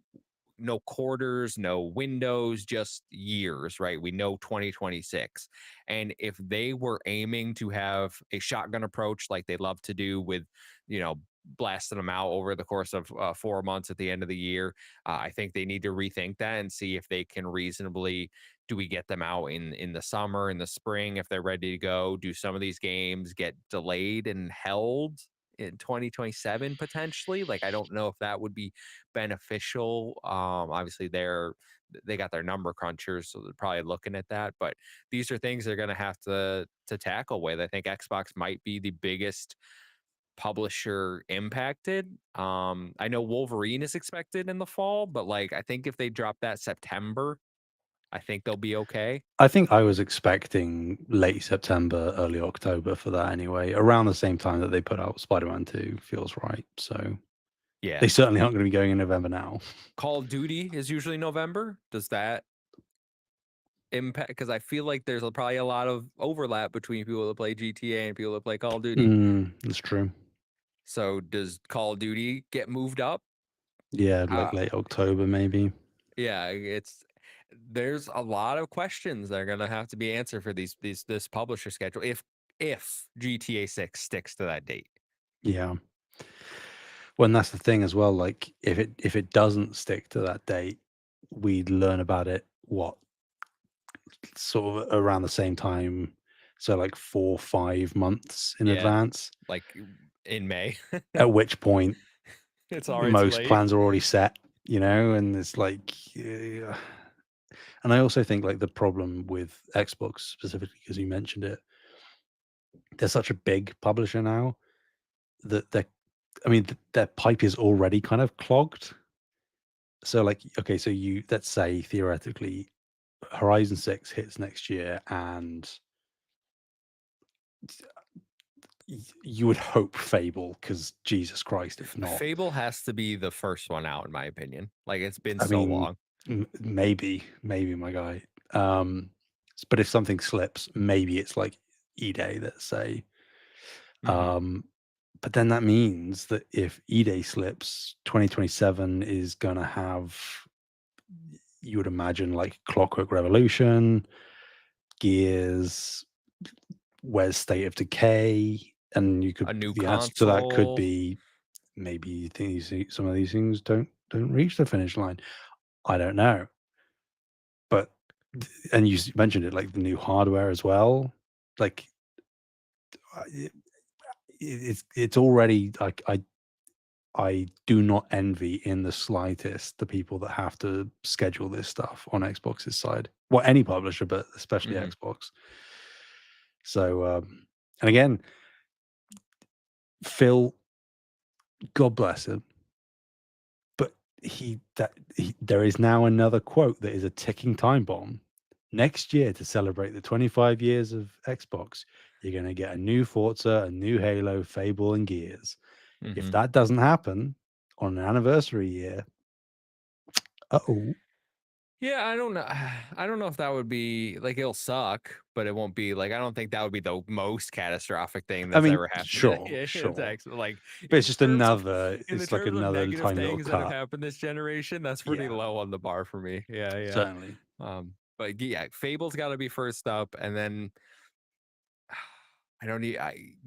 quarters, no windows, just years, right? We know 2026. And if they were aiming to have a shotgun approach like they love to do with, blasting them out over the course of 4 months at the end of the year, I think they need to rethink that and see if they can reasonably, do we get them out in the summer, in the spring, if they're ready to go? Do some of these games get delayed and held in 2027 potentially? Like I don't know if that would be beneficial. Obviously, they got their number crunchers, so they're probably looking at that. But these are things they're going to have to tackle with. I think Xbox might be the biggest publisher impacted. I know Wolverine is expected in the fall, but like I think if they drop that September, I think they'll be okay. I think I was expecting late September, early October for that anyway, around the same time that they put out Spider-Man 2 feels right. So Yeah. they certainly aren't going to be going in November now. Call of Duty is usually November. Does that impact? Because I feel like there's probably a lot of overlap between people that play GTA and people that play Call of Duty. That's true. So does Call of Duty get moved up? Yeah, like How late October maybe. Yeah, there's a lot of questions that are gonna have to be answered for this publisher schedule if GTA 6 sticks to that date. Yeah. Well, and that's the thing as well, like, if it doesn't stick to that date, we'd learn about it, what, sort of around the same time, so, like, 4, 5 months in Yeah, advance, like in May. at which point It's already too most late. plans are already set, and it's like, and I also think, like, the problem with Xbox specifically, because you mentioned it, they're such a big publisher now that their pipe is already kind of clogged. So, like, okay, so let's say theoretically Horizon 6 hits next year, and you would hope Fable, because Jesus Christ, if not, Fable has to be the first one out, in my opinion. Like it's been I so mean, long. maybe, my guy. But if something slips, maybe it's like E-Day, let's say. Hmm. Um, but then that means that if E-Day slips, 2027 is gonna have, you would imagine, like Clockwork Revolution, Gears, where's State of Decay, and A new the answer to that could console. be maybe some of these things don't reach the finish line. I don't know, but and mentioned it, like the new hardware as well. Like, it, it's already like, I do not envy in the slightest the people that have to schedule this stuff on Xbox's side. Well, any publisher, but especially Hmm. Xbox. So, and again, Phil, God bless him, but there is now another quote that is a ticking time bomb. Next year, to celebrate the 25 years of Xbox, you're going to get a new Forza, a new Halo, Fable, and Gears. If Hmm. that doesn't happen on an anniversary year, oh, Yeah, I don't know. I don't know if that would be like it'll suck, but it won't be like I don't think that would be the most catastrophic thing I that's mex ever happened. sure, It's sure, actually like but it's just in the it's like terms of another negative tiny little things that have cut. happened this generation, that's pretty Yeah, low on the bar for me. Yeah, yeah. certainly. But yeah, Fable's got to be first up, and then I don't need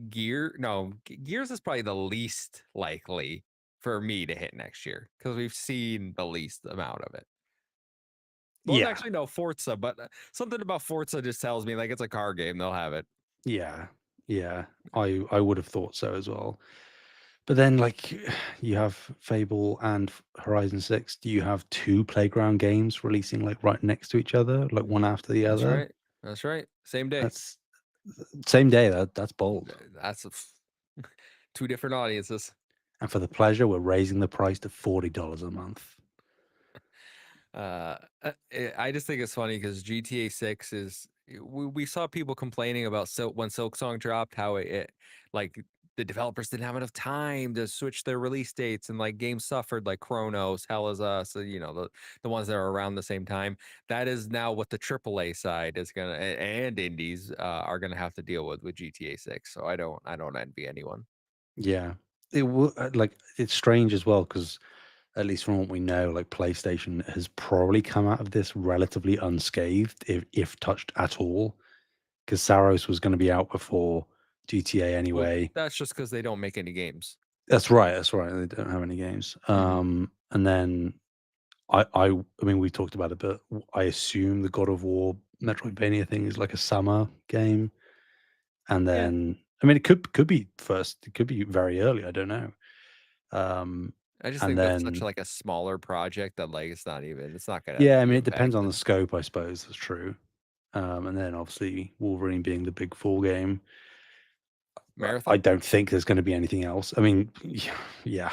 Gear. No, Gears is probably the least likely for me to hit next year because we've seen the least amount of it. Well, Yeah, actually, no, Forza, but something about Forza just tells me like it's a car game. They'll have it. yeah, yeah. I would have thought so as well. But then, like, you have Fable and Horizon 6. Do you have 2 Playground games releasing, like, right next to each other, like, one after the That's other? right. That's right. Same day. That's same day, that's bold. That's two different audiences. And for the pleasure, we're raising the price to $40 a month. I just think it's funny because GTA 6 is we saw people complaining about when Silk Song dropped how like the developers didn't have enough time to switch their release dates and like games suffered like Chronos, Hell is Us, the ones that are around the same time. That is now what the AAA side is gonna and indies are gonna have to deal with GTA 6. So I don't envy anyone. Yeah. Like, it's strange as well, because at least from what we know, like, PlayStation has probably come out of this relatively unscathed, if touched at all, because Saros was gonna be out before GTA Well, anyway. that's just because they don't make any games. That's right, they don't have any games. Hmm. And then I mean, we talked about it, but I assume the God of War Metroidvania thing is like a summer game, and Yeah. then I mean, it could be first, it could be very early, I don't know. Um, I just and think that's such then like a smaller project that like it's not gonna have yeah, I any mean, it depends impact. on the scope, I suppose, that's true. And then obviously Wolverine being the big fall game, I Marathon don't think there's gonna be anything else. I mean, yeah,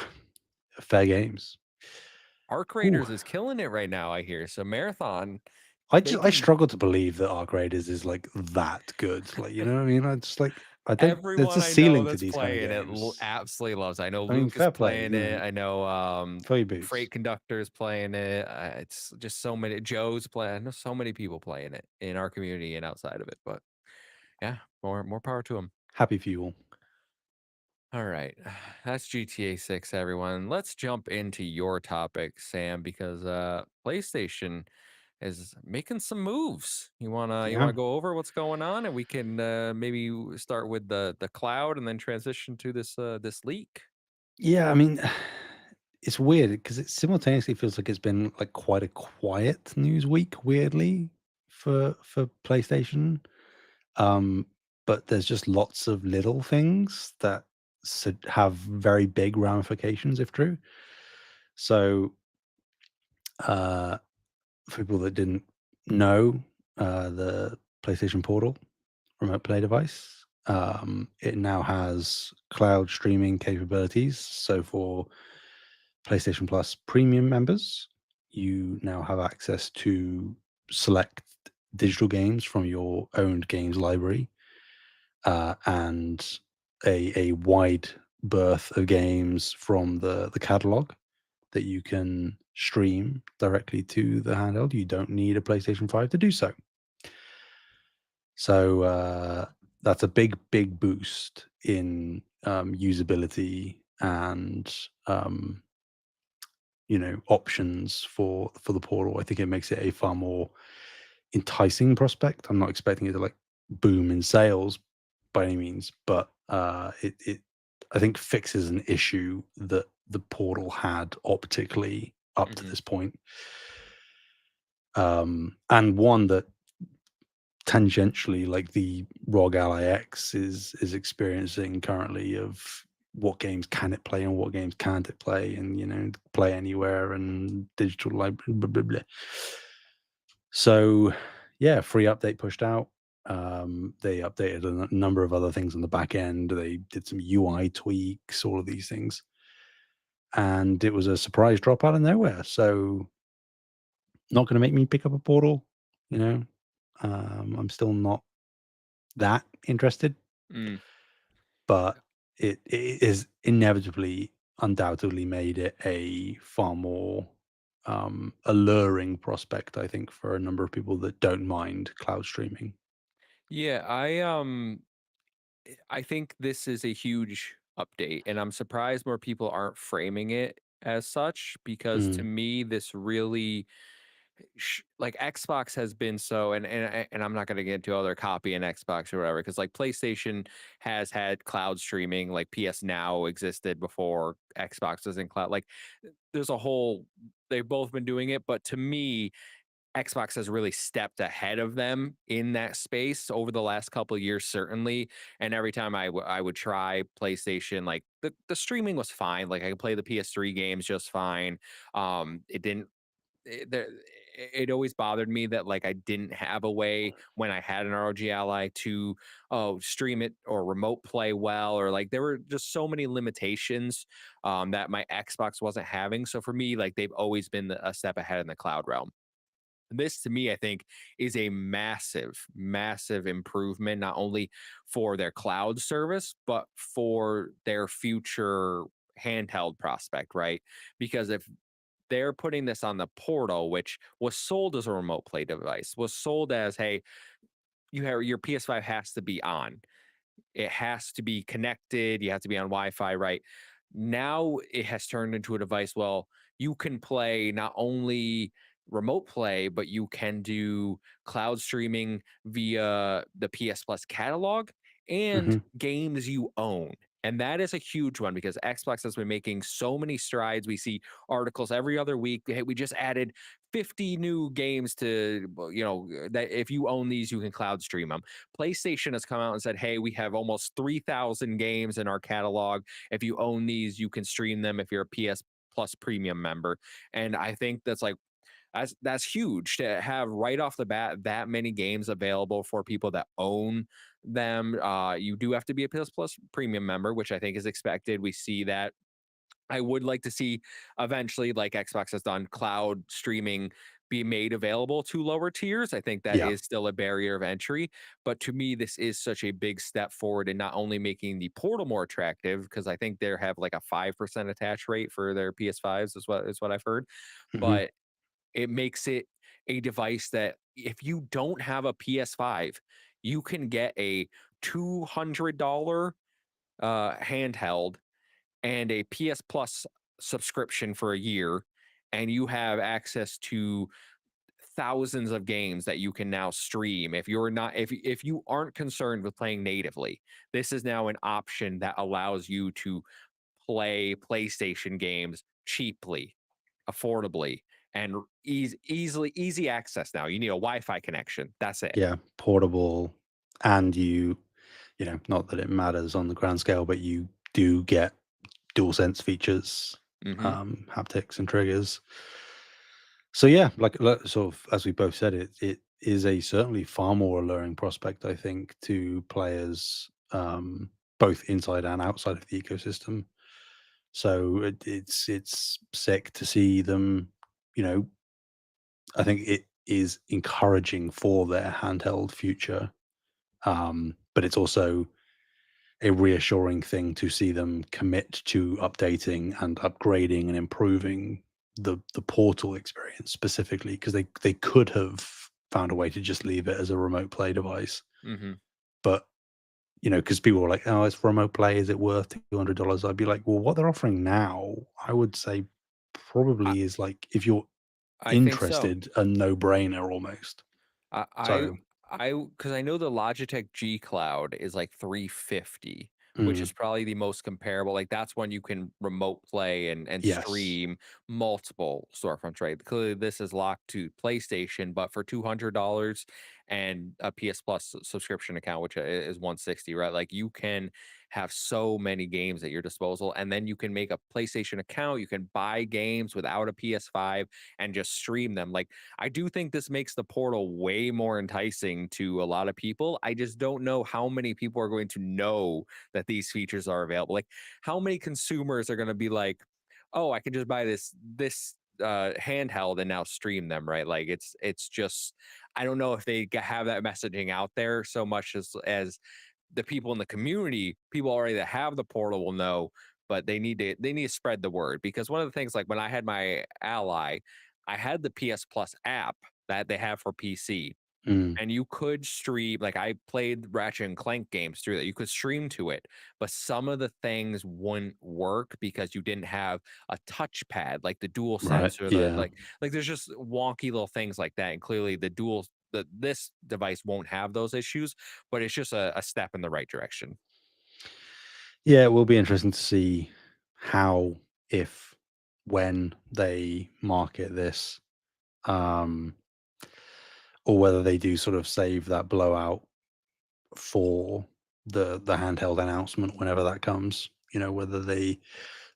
fair games. Arc Ooh. Raiders is killing it right now, I hear. So Marathon, they I can struggle to believe that Arc Raiders is, like, that good, like, you know what I mean? I just, like, I don't. There's a Everyone I know ceiling to that's these kind of playing it games. absolutely loves. I know I mean, Luke is fair play, playing you it. know, I know fill your Freight boots. Conductor is playing it. It's just so many. Joe's playing. I know so many people playing it in our community and outside of it. But yeah, more power to them. Happy for you all. All right, that's GTA 6, everyone. Let's jump into your topic, Sam, because PlayStation is making some moves. You wanna Yeah. go over what's going on, and we can maybe start with the cloud, and then transition to this leak. Yeah, I mean, it's weird because it simultaneously feels like it's been like quite a quiet news week, weirdly, for PlayStation. Um, but there's just lots of little things that have very big ramifications if true. So, uh, for people that didn't know, the PlayStation Portal remote play device, it now has cloud streaming capabilities. So for PlayStation Plus Premium members, you now have access to select digital games from your owned games library, and a wide berth of games from the catalog that you can stream directly to the handheld. You don't need a PlayStation 5 to do so. So that's a big boost in usability and options for the portal. I think it makes it a far more enticing prospect. I'm not expecting it to like boom in sales by any means, but it I think fixes an issue that the portal had optically up to Hmm. this point, and one that tangentially, like the ROG Ally X is experiencing currently of what games can it play and what games can't it play, and play anywhere and digital library. Blah, blah, blah. So, yeah, free update pushed out. They updated a number of other things on the back end. They did some UI tweaks, all of these things, and it was a surprise drop out of nowhere. So, not going to make me pick up a Portal. You know, I'm still not that interested, Mm. but it is inevitably, undoubtedly made it a far more alluring prospect, I think, for a number of people that don't mind cloud streaming. Yeah, I think this is a huge update, and I'm surprised more people aren't framing it as such, because to Mm, me this really like Xbox has been so, and I'm not going to get into other copy and Xbox or whatever, because like PlayStation has had cloud streaming, like PS Now existed before Xbox was in cloud. Like there's a whole, they've both been doing it, but to me Xbox has really stepped ahead of them in that space over the last couple of years, certainly. And every time I would try PlayStation, like the streaming was fine. Like I could play the PS3 games just fine. It didn't. It always bothered me that like I didn't have a way when I had an ROG Ally to stream it or remote play well, or like there were just so many limitations that my Xbox wasn't having. So for me, like they've always been a step ahead in the cloud realm. This to me, I think, is a massive improvement, not only for their cloud service, but for their future handheld prospect, right? Because if they're putting this on the portal, which was sold as a remote play device, was sold as, hey, your PS5 has to be on. It has to be connected. You have to be on Wi-Fi, right? Now it has turned into a device. Well, you can play not only remote play, but you can do cloud streaming via the PS Plus catalog and mhm, games you own. And that is a huge one because Xbox has been making so many strides. We see articles every other week. Hey, we just added 50 new games to, that if you own these, you can cloud stream them. PlayStation has come out and said, "Hey, we have almost 3,000 games in our catalog. If you own these, you can stream them if you're a PS Plus premium member." And I think that's huge to have right off the bat that many games available for people that own them. You do have to be a PS Plus premium member, which I think is expected. We see that. I would like to see eventually, like Xbox has done, cloud streaming be made available to lower tiers. I think that Yeah. is still a barrier of entry. But to me, this is such a big step forward in not only making the Portal more attractive, because I think they have like a 5% attach rate for their PS5s, is what I've heard, Hmm. but it makes it a device that if you don't have a PS5, you can get a $200 handheld and a PS Plus subscription for a year, and you have access to thousands of games that you can now stream. If you aren't concerned with playing natively, this is now an option that allows you to play PlayStation games cheaply, affordably, and easy access now. You need a Wi-Fi connection. That's it. Yeah, portable, and not that it matters on the grand scale, but you do get dual sense features, Hmm. haptics and triggers. So yeah, like sort of as we both said, it is a certainly far more alluring prospect, I think, to players, both inside and outside of the ecosystem. So it's sick to see them. You know, I think it is encouraging for their handheld future, but it's also a reassuring thing to see them commit to updating and upgrading and improving the portal experience specifically, because they could have found a way to just leave it as a remote play device. Hmm. But because people were like, oh, it's remote play, is it worth $200? I'd be like, well, what they're offering now, I would say I, probably is, like, if you're I think so. interested, a no-brainer almost. I I So because I know the Logitech G Cloud is like 350, which mm, is probably the most comparable. Like that's when you can remote play and yes. stream multiple storefronts, right? Clearly, this is locked to PlayStation, but for $200 and a PS Plus subscription account, which is 160, right? Like you can have so many games at your disposal, and then you can make a PlayStation account. You can buy games without a PS5 and just stream them. Like I do think this makes the portal way more enticing to a lot of people. I just don't know how many people are going to know that these features are available. Like how many consumers are going to be like, "Oh, I can just buy this handheld and now stream them," right? Like it's just I don't know if they have that messaging out there so much as the people in the community, people already that have the portal will know, but they need to spread the word because one of the things like when I had my ally, I had the PS Plus app that they have for PC. Mm, And you could stream, like I played Ratchet and Clank games through that. You could stream to it, but some of the things wouldn't work because you didn't have a touchpad, like the dual right, sense or the yeah. like there's just wonky little things like that. And clearly this device won't have those issues, but it's just a step in the right direction. Yeah, it will be interesting to see how, if, when they market this, um, or whether they do sort of save that blowout for the handheld announcement whenever that comes. Whether they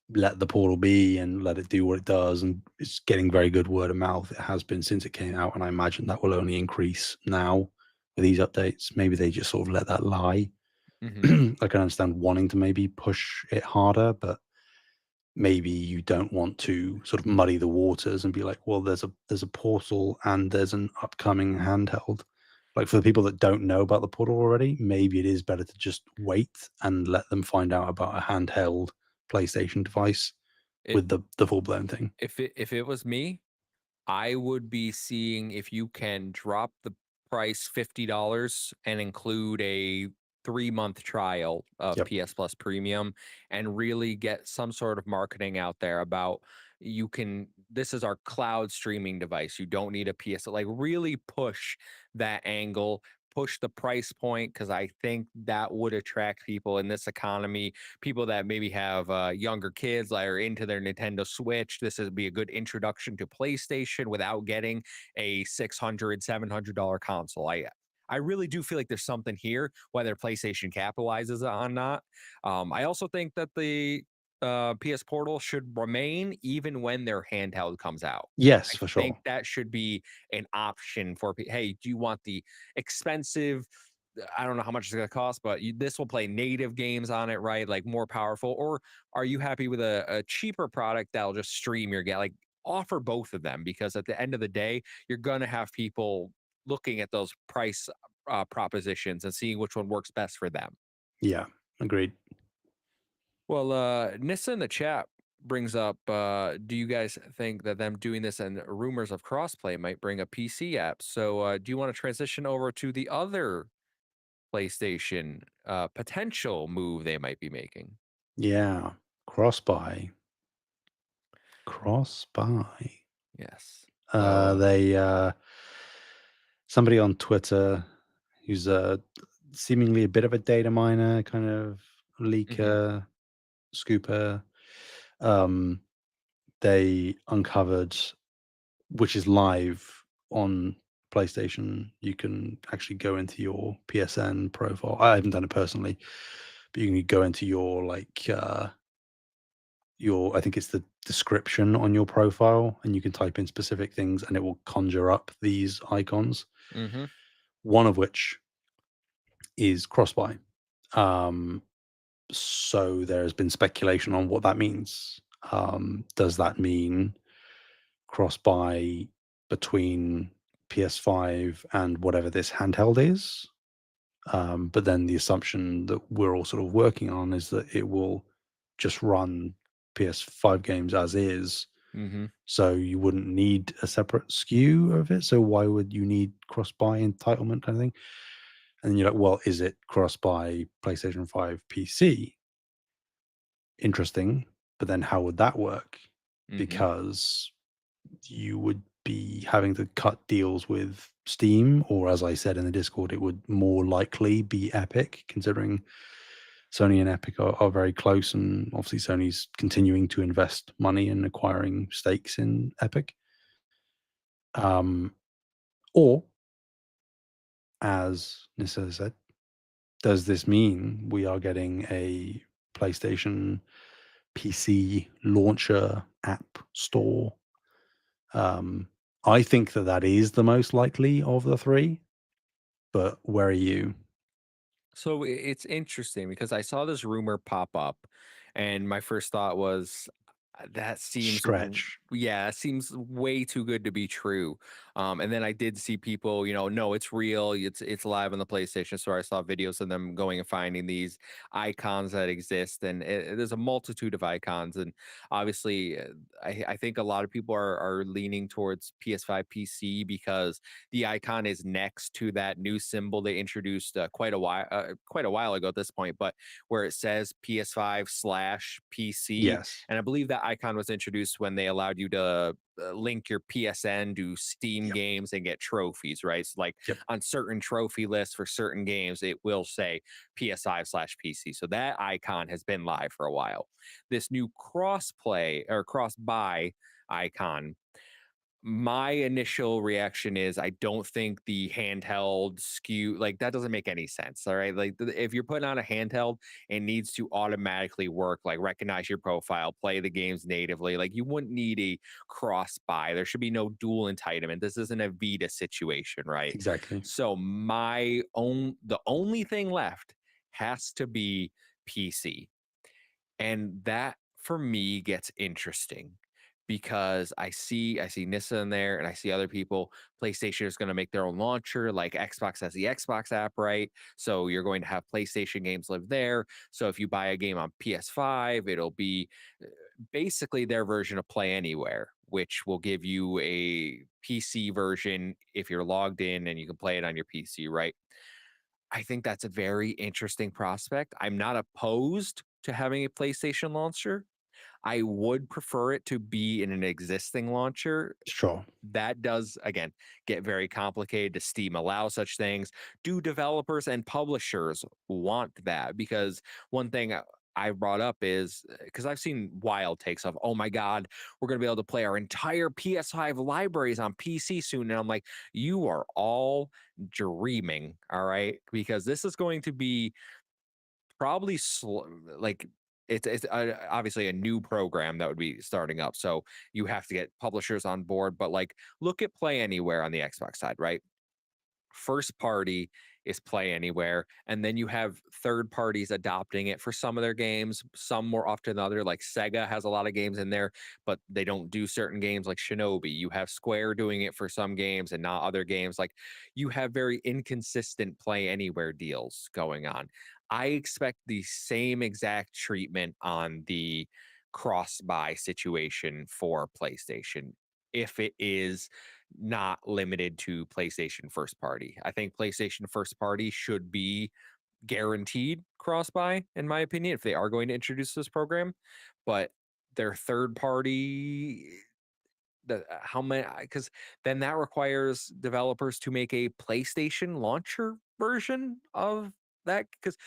let the portal be and let it do what it does, and it's getting very good word of mouth. It has been since it came out, and I imagine that will only increase now with these updates. Maybe they just sort of let that lie. Hmm. I can understand wanting to maybe push it harder, but maybe you don't want to sort of muddy the waters and be like, well, there's a portal and there's an upcoming handheld. Like, for the people that don't know about the portal already, maybe it is better to just wait and let them find out about a handheld PlayStation device It with the full blown thing. if it was me, I would be seeing if you can drop the price $50 and include a 3-month trial of Yep. PS Plus Premium and really get some sort of marketing out there about this is our cloud streaming device. You don't need a PS, like really push that angle, push the price point because I think that would attract people in this economy, people that maybe have younger kids that are into their Nintendo Switch. This would be a good introduction to PlayStation without getting a $600 $700 console. I really do feel like there's something here, whether PlayStation capitalizes on not. I also think that the PS Portal should remain even when their handheld comes out. Yes, I for think sure. that should be an option for hey, do you want the expensive, I don't know how much it's going to cost, but this will play native games on it, right? Like more powerful. Or are you happy with a cheaper product that'll just stream your game? Like offer both of them, because at the end of the day, you're going to have people looking at those price propositions and seeing which one works best for them. Yeah, agreed. Well, Nissa in the chat brings up, do you guys think that them doing this and rumors of crossplay might bring a PC app? So, do you want to transition over to the other PlayStation potential move they might be making? Yeah, cross buy, cross buy. Yes. So, They somebody on Twitter who's seemingly a bit of a data miner, kind of hmm leaker, scooper. Um, they uncovered, which is live on PlayStation. You can actually go into your PSN profile. I haven't done it personally, but you can go into your your, I think it's the description on your profile, and you can type in specific things and it will conjure up these icons. hmm One of which is cross buy. Um, so there has been speculation on what that means. Does that mean cross buy between PS5 and whatever this handheld is? But then the assumption that we're all sort of working on is that it will just run PS5 games as is. hmm So you wouldn't need a separate SKU of it. So why would you need cross buy entitlement kind of thing? And then you're like, well, is it cross buy PlayStation 5 PC? Interesting. But then how would that work? hmm Because you would be having to cut deals with Steam, or as I said in the Discord, it would more likely be Epic, considering Sony and Epic are very close, and obviously Sony's continuing to invest money in acquiring stakes in Epic. Or, as Nissa said, does this mean we are getting a PlayStation PC launcher app store? Um, I think that that is the most likely of the three, but where are you? So it's interesting because I saw this rumor pop up, and my first thought was, that seems, Stretch. yeah, it seems way too good to be true. And then I did see people, no, it's real. It's live on the PlayStation Store. I saw videos of them going and finding these icons that exist, and there's a multitude of icons. And obviously, I think a lot of people are leaning towards PS5 PC because the icon is next to that new symbol they introduced quite a while ago at this point, but where it says PS5/PC. Yes. And I believe that icon was introduced when they allowed you to link your PSN to Steam Yep. games and get trophies, right? So, like Yep. on certain trophy lists for certain games, it will say PS5/PC. So that icon has been live for a while. This new cross play or cross buy icon, my initial reaction is I don't think the handheld SKU, like, that doesn't make any sense. All right. Like, if you're putting on a handheld, it needs to automatically work, like recognize your profile, play the games natively. Like, you wouldn't need a cross buy. There should be no dual entitlement. This isn't a Vita situation, right? Exactly. So the only thing left has to be PC. And that for me gets interesting because I see Nissa in there and I see other people. PlayStation is going to make their own launcher, like Xbox has the Xbox app, right? So you're going to have PlayStation games live there. So if you buy a game on PS5, it'll be basically their version of Play Anywhere, which will give you a PC version if you're logged in and you can play it on your PC, right? I think that's a very interesting prospect. I'm not opposed to having a PlayStation launcher. I would prefer it to be in an existing launcher. Sure. That does, again, get very complicated. Does Steam allow such things? Do developers and publishers want that? Because one thing I brought up is because I've seen wild takes of, oh my God, we're going to be able to play our entire PS5 libraries on PC soon. And I'm like, you are all dreaming. All right. Because this is going to be probably like it's obviously a new program that would be starting up, so you have to get publishers on board. But like, look at Play Anywhere on the Xbox side, right? first party is Play Anywhere, and then you have third parties adopting it for some of their games, some more often than other. Like Sega has a lot of games in there, but they don't do certain games like Shinobi. You have Square doing it for some games and not other games. Like you have very inconsistent Play Anywhere deals going on. I expect the same exact treatment on the cross buy situation for PlayStation if it is not limited to PlayStation first party. I think PlayStation first party should be guaranteed cross buy, in my opinion, if they are going to introduce this program. But their third party, the how many? Because then that requires developers to make a PlayStation launcher version of that. Because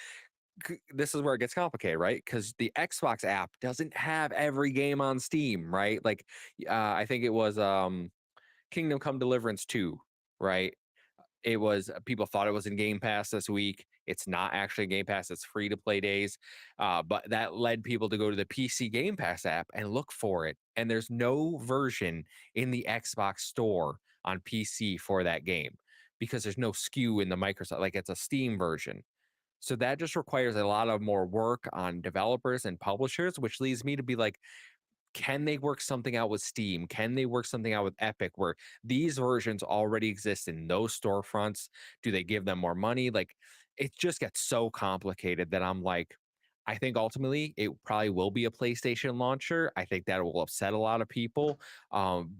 this is where it gets complicated, right? Because the Xbox app doesn't have every game on Steam, right? Like, I think it was Kingdom Come Deliverance 2, right? It was people thought it was in Game Pass this week. It's not actually Game Pass. It's free to play days. But that led people to go to the PC Game Pass app and look for it. And there's no version in the Xbox store on PC for that game because there's no SKU in the Microsoft, like it's a Steam version. So that just requires a lot of more work on developers and publishers, which leads me to be like, can they work something out with Steam? Can they work something out with Epic where these versions already exist in those storefronts? Do they give them more money? Like it just gets so complicated that I'm like, I think ultimately it probably will be a PlayStation launcher. I think that will upset a lot of people. Um,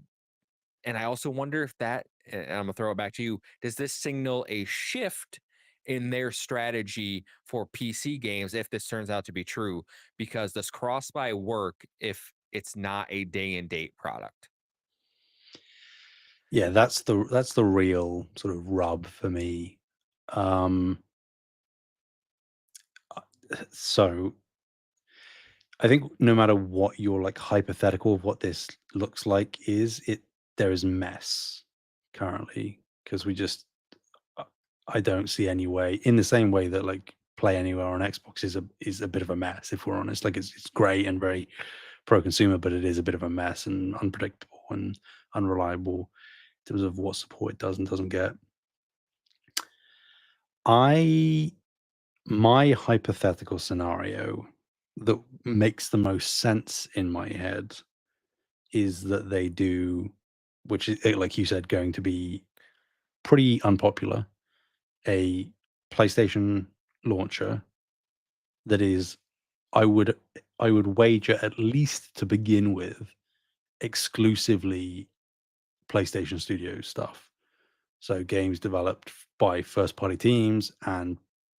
and I also wonder if that, and I'm gonna throw it back to you, does this signal a shift in their strategy for PC games if this turns out to be true? Because does cross buy work if it's not a day and date product? Yeah, that's the real sort of rub for me. Um, so I think no matter what your like hypothetical of what this looks like is, there is mess currently because we just uh, I don't see any way in the same way that like Play Anywhere on Xbox is a bit of a mess if we're honest. Like it's great and very pro consumer, but it is a bit of a mess and unpredictable and unreliable in terms of what support it does and doesn't get. I My hypothetical scenario that makes the most sense in my head is that they do, which is like you said, going to be pretty unpopular, a PlayStation launcher that is, I would I would wager at least to begin with exclusively PlayStation Studios stuff. So games developed by first party teams and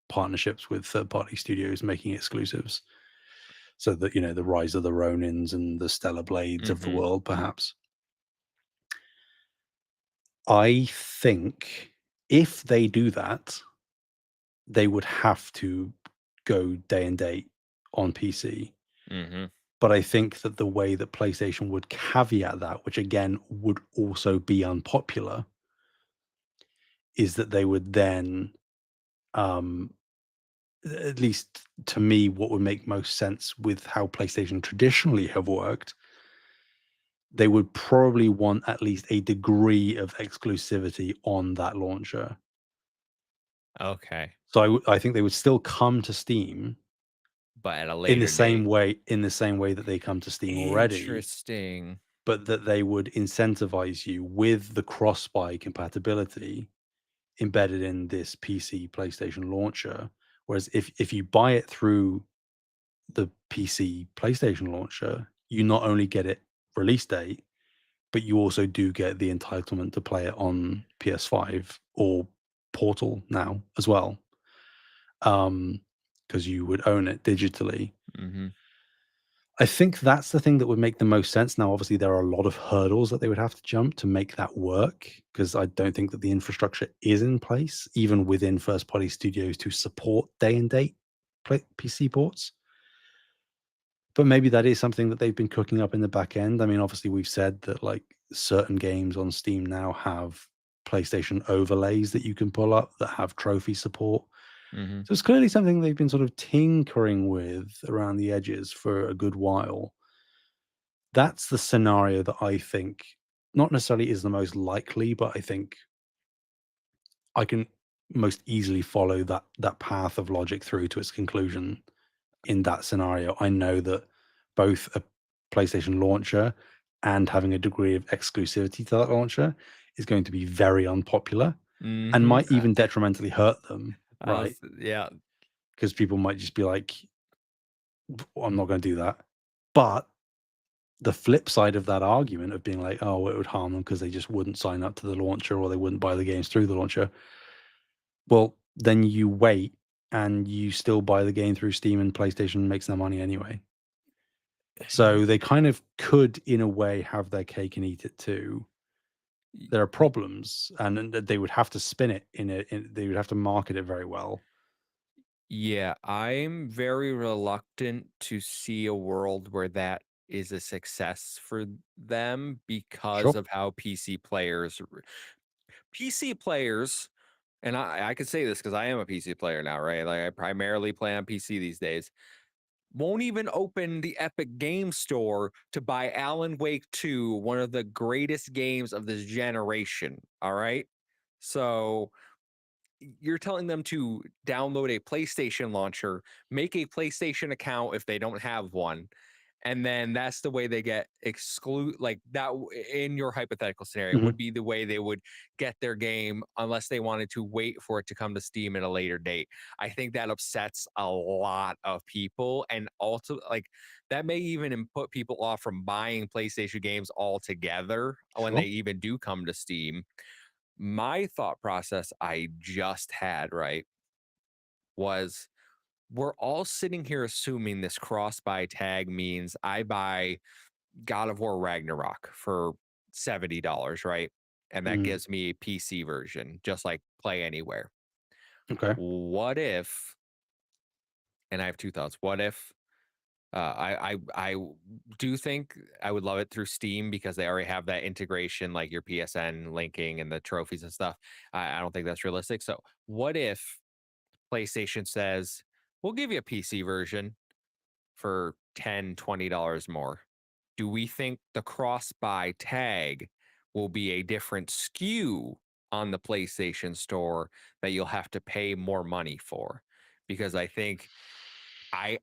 partnerships with third party studios making exclusives. So that, the rise of the Ronins and the Stellar Blades of the Hmm. world, perhaps. I think if they do that, they would have to go day and date on PC. Hmm. But I think that the way that PlayStation would caveat that, which again would also be unpopular, is that they would then, um, at least to me, what would make most sense with how PlayStation traditionally have worked, they would probably want at least a degree of exclusivity on that launcher. Okay. So I think they would still come to Steam But at a in the later same date. way that they come to Steam already, Interesting. but that they would incentivize you with the cross-buy compatibility embedded in this PC PlayStation launcher. Whereas if you buy it through the PC PlayStation launcher, you not only get it release date, but you also do get the entitlement to play it on PS5 or Portal now as well, because you would own it digitally. Hmm. I think that's the thing that would make the most sense. Now, obviously, there are a lot of hurdles that they would have to jump to make that work because I don't think that the infrastructure is in place, even within first party studios, to support day and date PC ports. But maybe that is something that they've been cooking up in the back end. I mean, obviously, we've said that like certain games on Steam now have PlayStation overlays that you can pull up that have trophy support. Hmm. So it's clearly something they've been sort of tinkering with around the edges for a good while. That's the scenario that I think not necessarily is the most likely, but I think I can most easily follow that path of logic through to its conclusion in that scenario. I know that both a PlayStation launcher and having a degree of exclusivity to that launcher is going to be very unpopular and Mhm. might even detrimentally hurt them, I right? was yeah. Because people might just be like, I'm not going to do that. But the flip side of that argument of being like, oh, it would harm them because they just wouldn't sign up to the launcher or they wouldn't buy the games through the launcher. Well, then you wait and you still buy the game through Steam and PlayStation makes their money anyway. So they kind of could, in a way, have their cake and eat it too. Y There are y problems, and they would have to spin it they would have to market it very well. Yeah, I'm very reluctant to see a world where that is a success for them because Sure. of how PC players, and I could say this because I am a PC player now, right? Like I primarily play on PC these days. Won't even open the Epic Game Store to buy Alan Wake 2, one of the greatest games of this generation. All right. So you're telling them to download a PlayStation launcher, make a PlayStation account if they don't have one, and then that's the way they get exclude like in your hypothetical scenario Mhm. would be the way they would get their game unless they wanted to wait for it to come to Steam at a later date. I think that upsets a lot of people and also like that may even put people off from buying PlayStation games altogether when they Sure. even do come to Steam. My thought process I just had, right, was we're all sitting here assuming this cross buy tag means I buy God of War Ragnarok for $70, right? And that Mm. gives me a PC version, just like Play Anywhere. Okay. What if, and I have two thoughts. What if do think I would love it through Steam because they already have that integration, like your PSN linking and the trophies and stuff. I don't think that's realistic. So, what if PlayStation says, we'll give you a PC version for $10, $20 more? Do we think the cross buy tag will be a different SKU on the PlayStation store that you'll have to pay more money for? Because I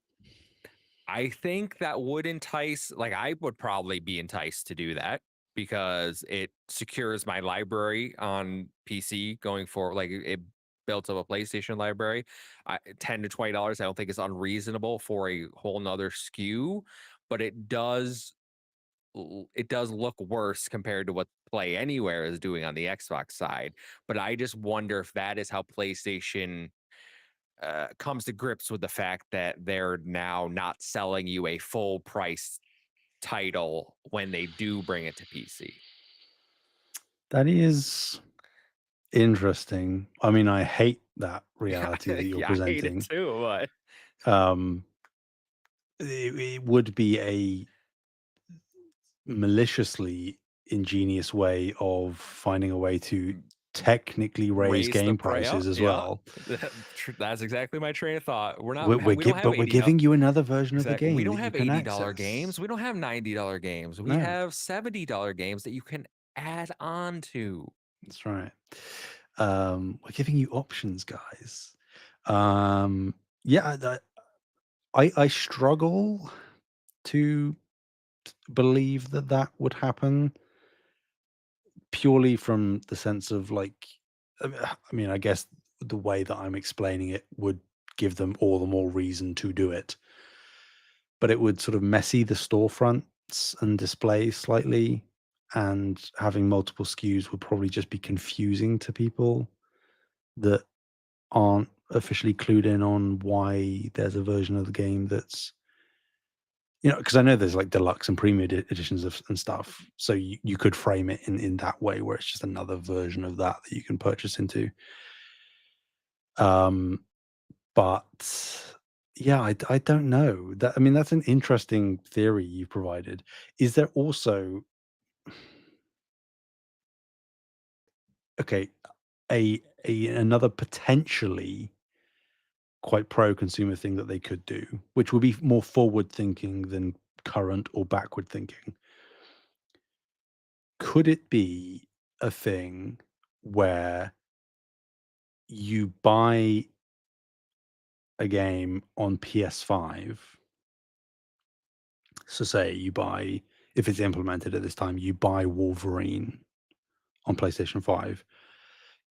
I think that would entice, like, I would probably be enticed to do that because it secures my library on PC going forward. Like, it builds up a PlayStation library. $10 to $20, I don't think is unreasonable for a whole nother SKU, but it does look worse compared to what Play Anywhere is doing on the Xbox side. But I just wonder if that is how PlayStation comes to grips with the fact that they're now not selling you a full price title when they do bring it to PC. That is interesting. I mean, I hate that reality Yeah, that you're yeah, I hate it presenting. too, but Um, it would be a maliciously ingenious way of finding a way to technically raise raise the game price. Yeah, prices as yeah. well. That's exactly my train of thought. We We're don't have but we're 80. giving you another version of the Exactly. We game don't that you have can $80 games. access. We don't have $90 games. We No, have $70 games that you can add on to. that's right. We're giving you options, guys. Um, yeah, I struggle to believe that that would happen purely from the sense of like, I mean, I guess the way that I'm explaining it would give them all the more reason to do it, but it would sort of messy the storefronts and display slightly, and having multiple SKUs would probably just be confusing to people that aren't officially clued in on why there's a version of the game that's, because I know there's like deluxe and premium editions of and stuff. So you could frame it in that way where it's just another version of that that you can purchase into. Um, but yeah, I don't know. That I mean, that's an interesting theory you provided. Is there also okay, a another potentially quite pro-consumer thing that they could do, which would be more forward thinking than current or backward thinking? Could it be a thing where you buy a game on PS5. So say you buy, if it's implemented at this time, you buy Wolverine on PlayStation 5.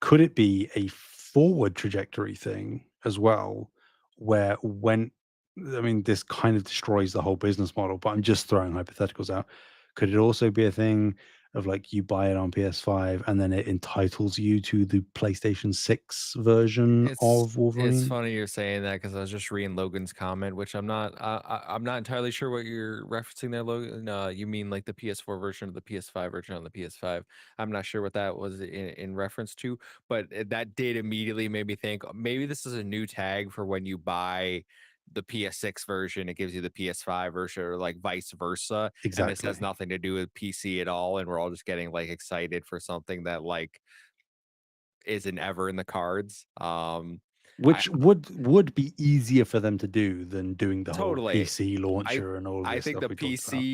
Could it be a forward trajectory thing as well, where when, I mean, this kind of destroys the whole business model, but I'm just throwing hypotheticals out. Could it also be a thing of like you buy it on PS5 and then it entitles you to the PlayStation 6 version of It's Wolverine? funny you're saying that because I was just reading Logan's comment, which I'm not entirely sure what you're referencing there, Logan. You mean like the PS4 version of the PS5 version on the PS5? I'm not sure what that was in reference to, but that did immediately made me think maybe this is a new tag for when you buy the PS6 version, it gives you the PS5 version, or like vice versa, and this has Exactly. nothing to do with PC at all, and we're all just getting like excited for something that like isn't ever in the cards. I Which would be easier for them to do than doing the whole totally. PC I launcher and all of I this think stuff the we talked about.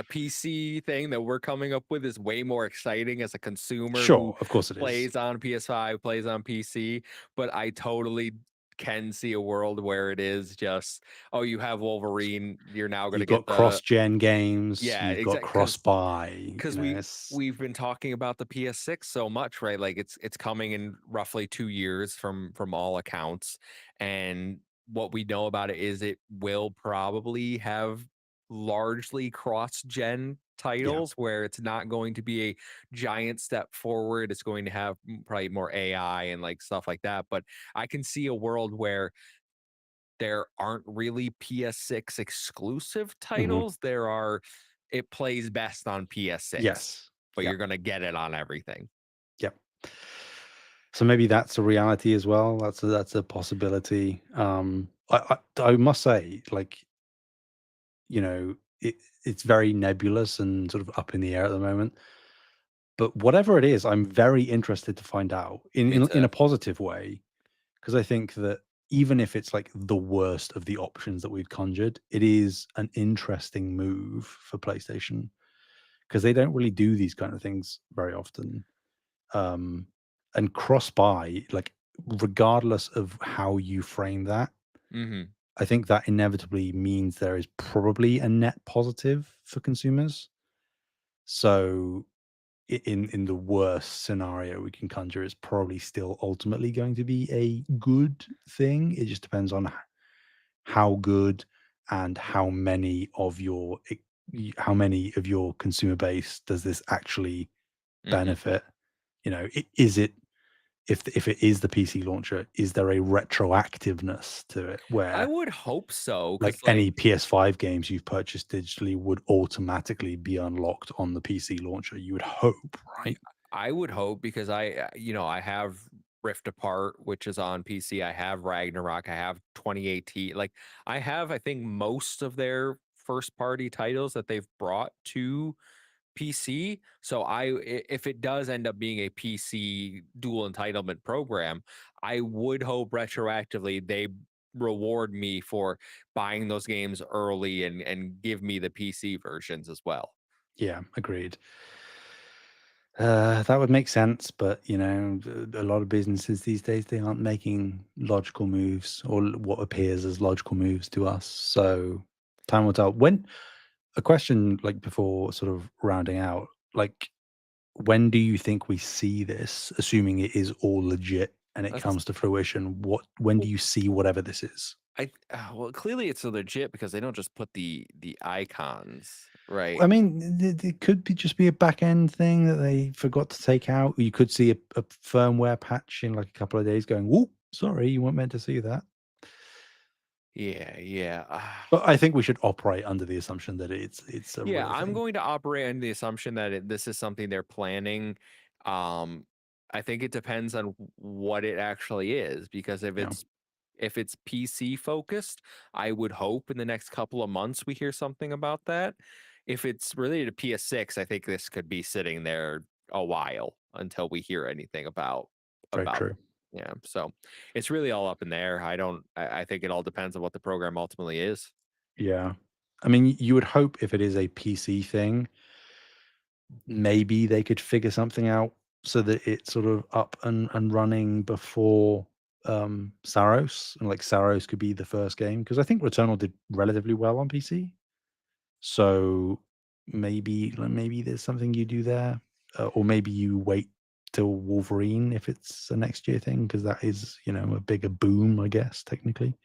PC thing that we're coming up with is way more exciting as a consumer who Sure, of course it is. plays on PS5, plays on PC, but I totally can see a world where it is just, oh, you have Wolverine, you're now gonna You've get got the cross-gen games, yeah, you've got exactly because cross-buy, you because know, we it's we've been talking about the PS6 so much, right? Like it's coming in roughly 2 years from all accounts, and what we know about it is it will probably have largely cross-gen yeah. titles where it's not going to be a giant step forward. It's going to have probably more AI and like stuff like that. But I can see a world where there aren't really PS6 exclusive Mhm. titles. There are it plays best on PS6, Yes. but Yep, you're gonna get it on everything. yep. So maybe that's a reality as well, that's a possibility. I must say, like, you know, it's very nebulous and sort of up in the air at the moment, but whatever it is, I'm very interested to find out Me in too. a positive way. 'Cause I think that even if it's, like, the worst of the options that we've conjured, it is an interesting move for PlayStation because they don't really do these kind of things very often. Um, and cross-buy, like, regardless of how you frame that, Mhm. I think that inevitably means there is probably a net positive for consumers. So, in the worst scenario we can conjure, it's probably still ultimately going to be a good thing. It just depends on how good and how many of your consumer base does this actually Mhm. benefit. You know, is it, if it is the PC launcher, is there a retroactiveness to it I where would hope so, like because like any PS5 games you've purchased digitally would automatically be unlocked on the PC launcher? You would hope, y right? I would hope because I have Rift Apart, which is on PC, I have Ragnarok, I have 2018, like, I have, I think, most of their first party titles that they've brought to PC. So if it does end up being a PC dual entitlement program, I would hope retroactively they reward me for buying those games early and give me the PC versions as well. Yeah, agreed. That would make sense, but you know, a lot of businesses these days they aren't making logical moves or what appears as logical moves to us. So time will tell. When a question like before, sort of rounding out, like when do you think we see this, assuming it is all legit and it That's comes to fruition? When do well, you see whatever this is? well, clearly it's legit because they don't just put the icons, I right? mean, it could be just be a back end thing that they forgot to take out. You could see a firmware patch in like a couple of days going, "Whoop, sorry, you weren't meant to see that." Yeah, yeah. But I think we should operate under the assumption that it's a Yeah, real I'm thing. going to operate on the assumption that this is something they're planning. Um, I think it depends on what it actually is, because Yeah, if it's PC focused, I would hope in the next couple of months we hear something about that. If it's related to PS6, I think this could be sitting there a while until we hear anything very about true. yeah. So it's really all up in there. I think it all depends on what the program ultimately is. Yeah. I mean, you would hope if it is a PC thing, maybe they could figure something out so that it's sort of up and running before Saros, and like Saros could be the first game because I think Returnal did relatively well on PC. So maybe there's something you do there, or maybe you wait till Wolverine if it's a next year thing because that is a bigger boom, I guess technically.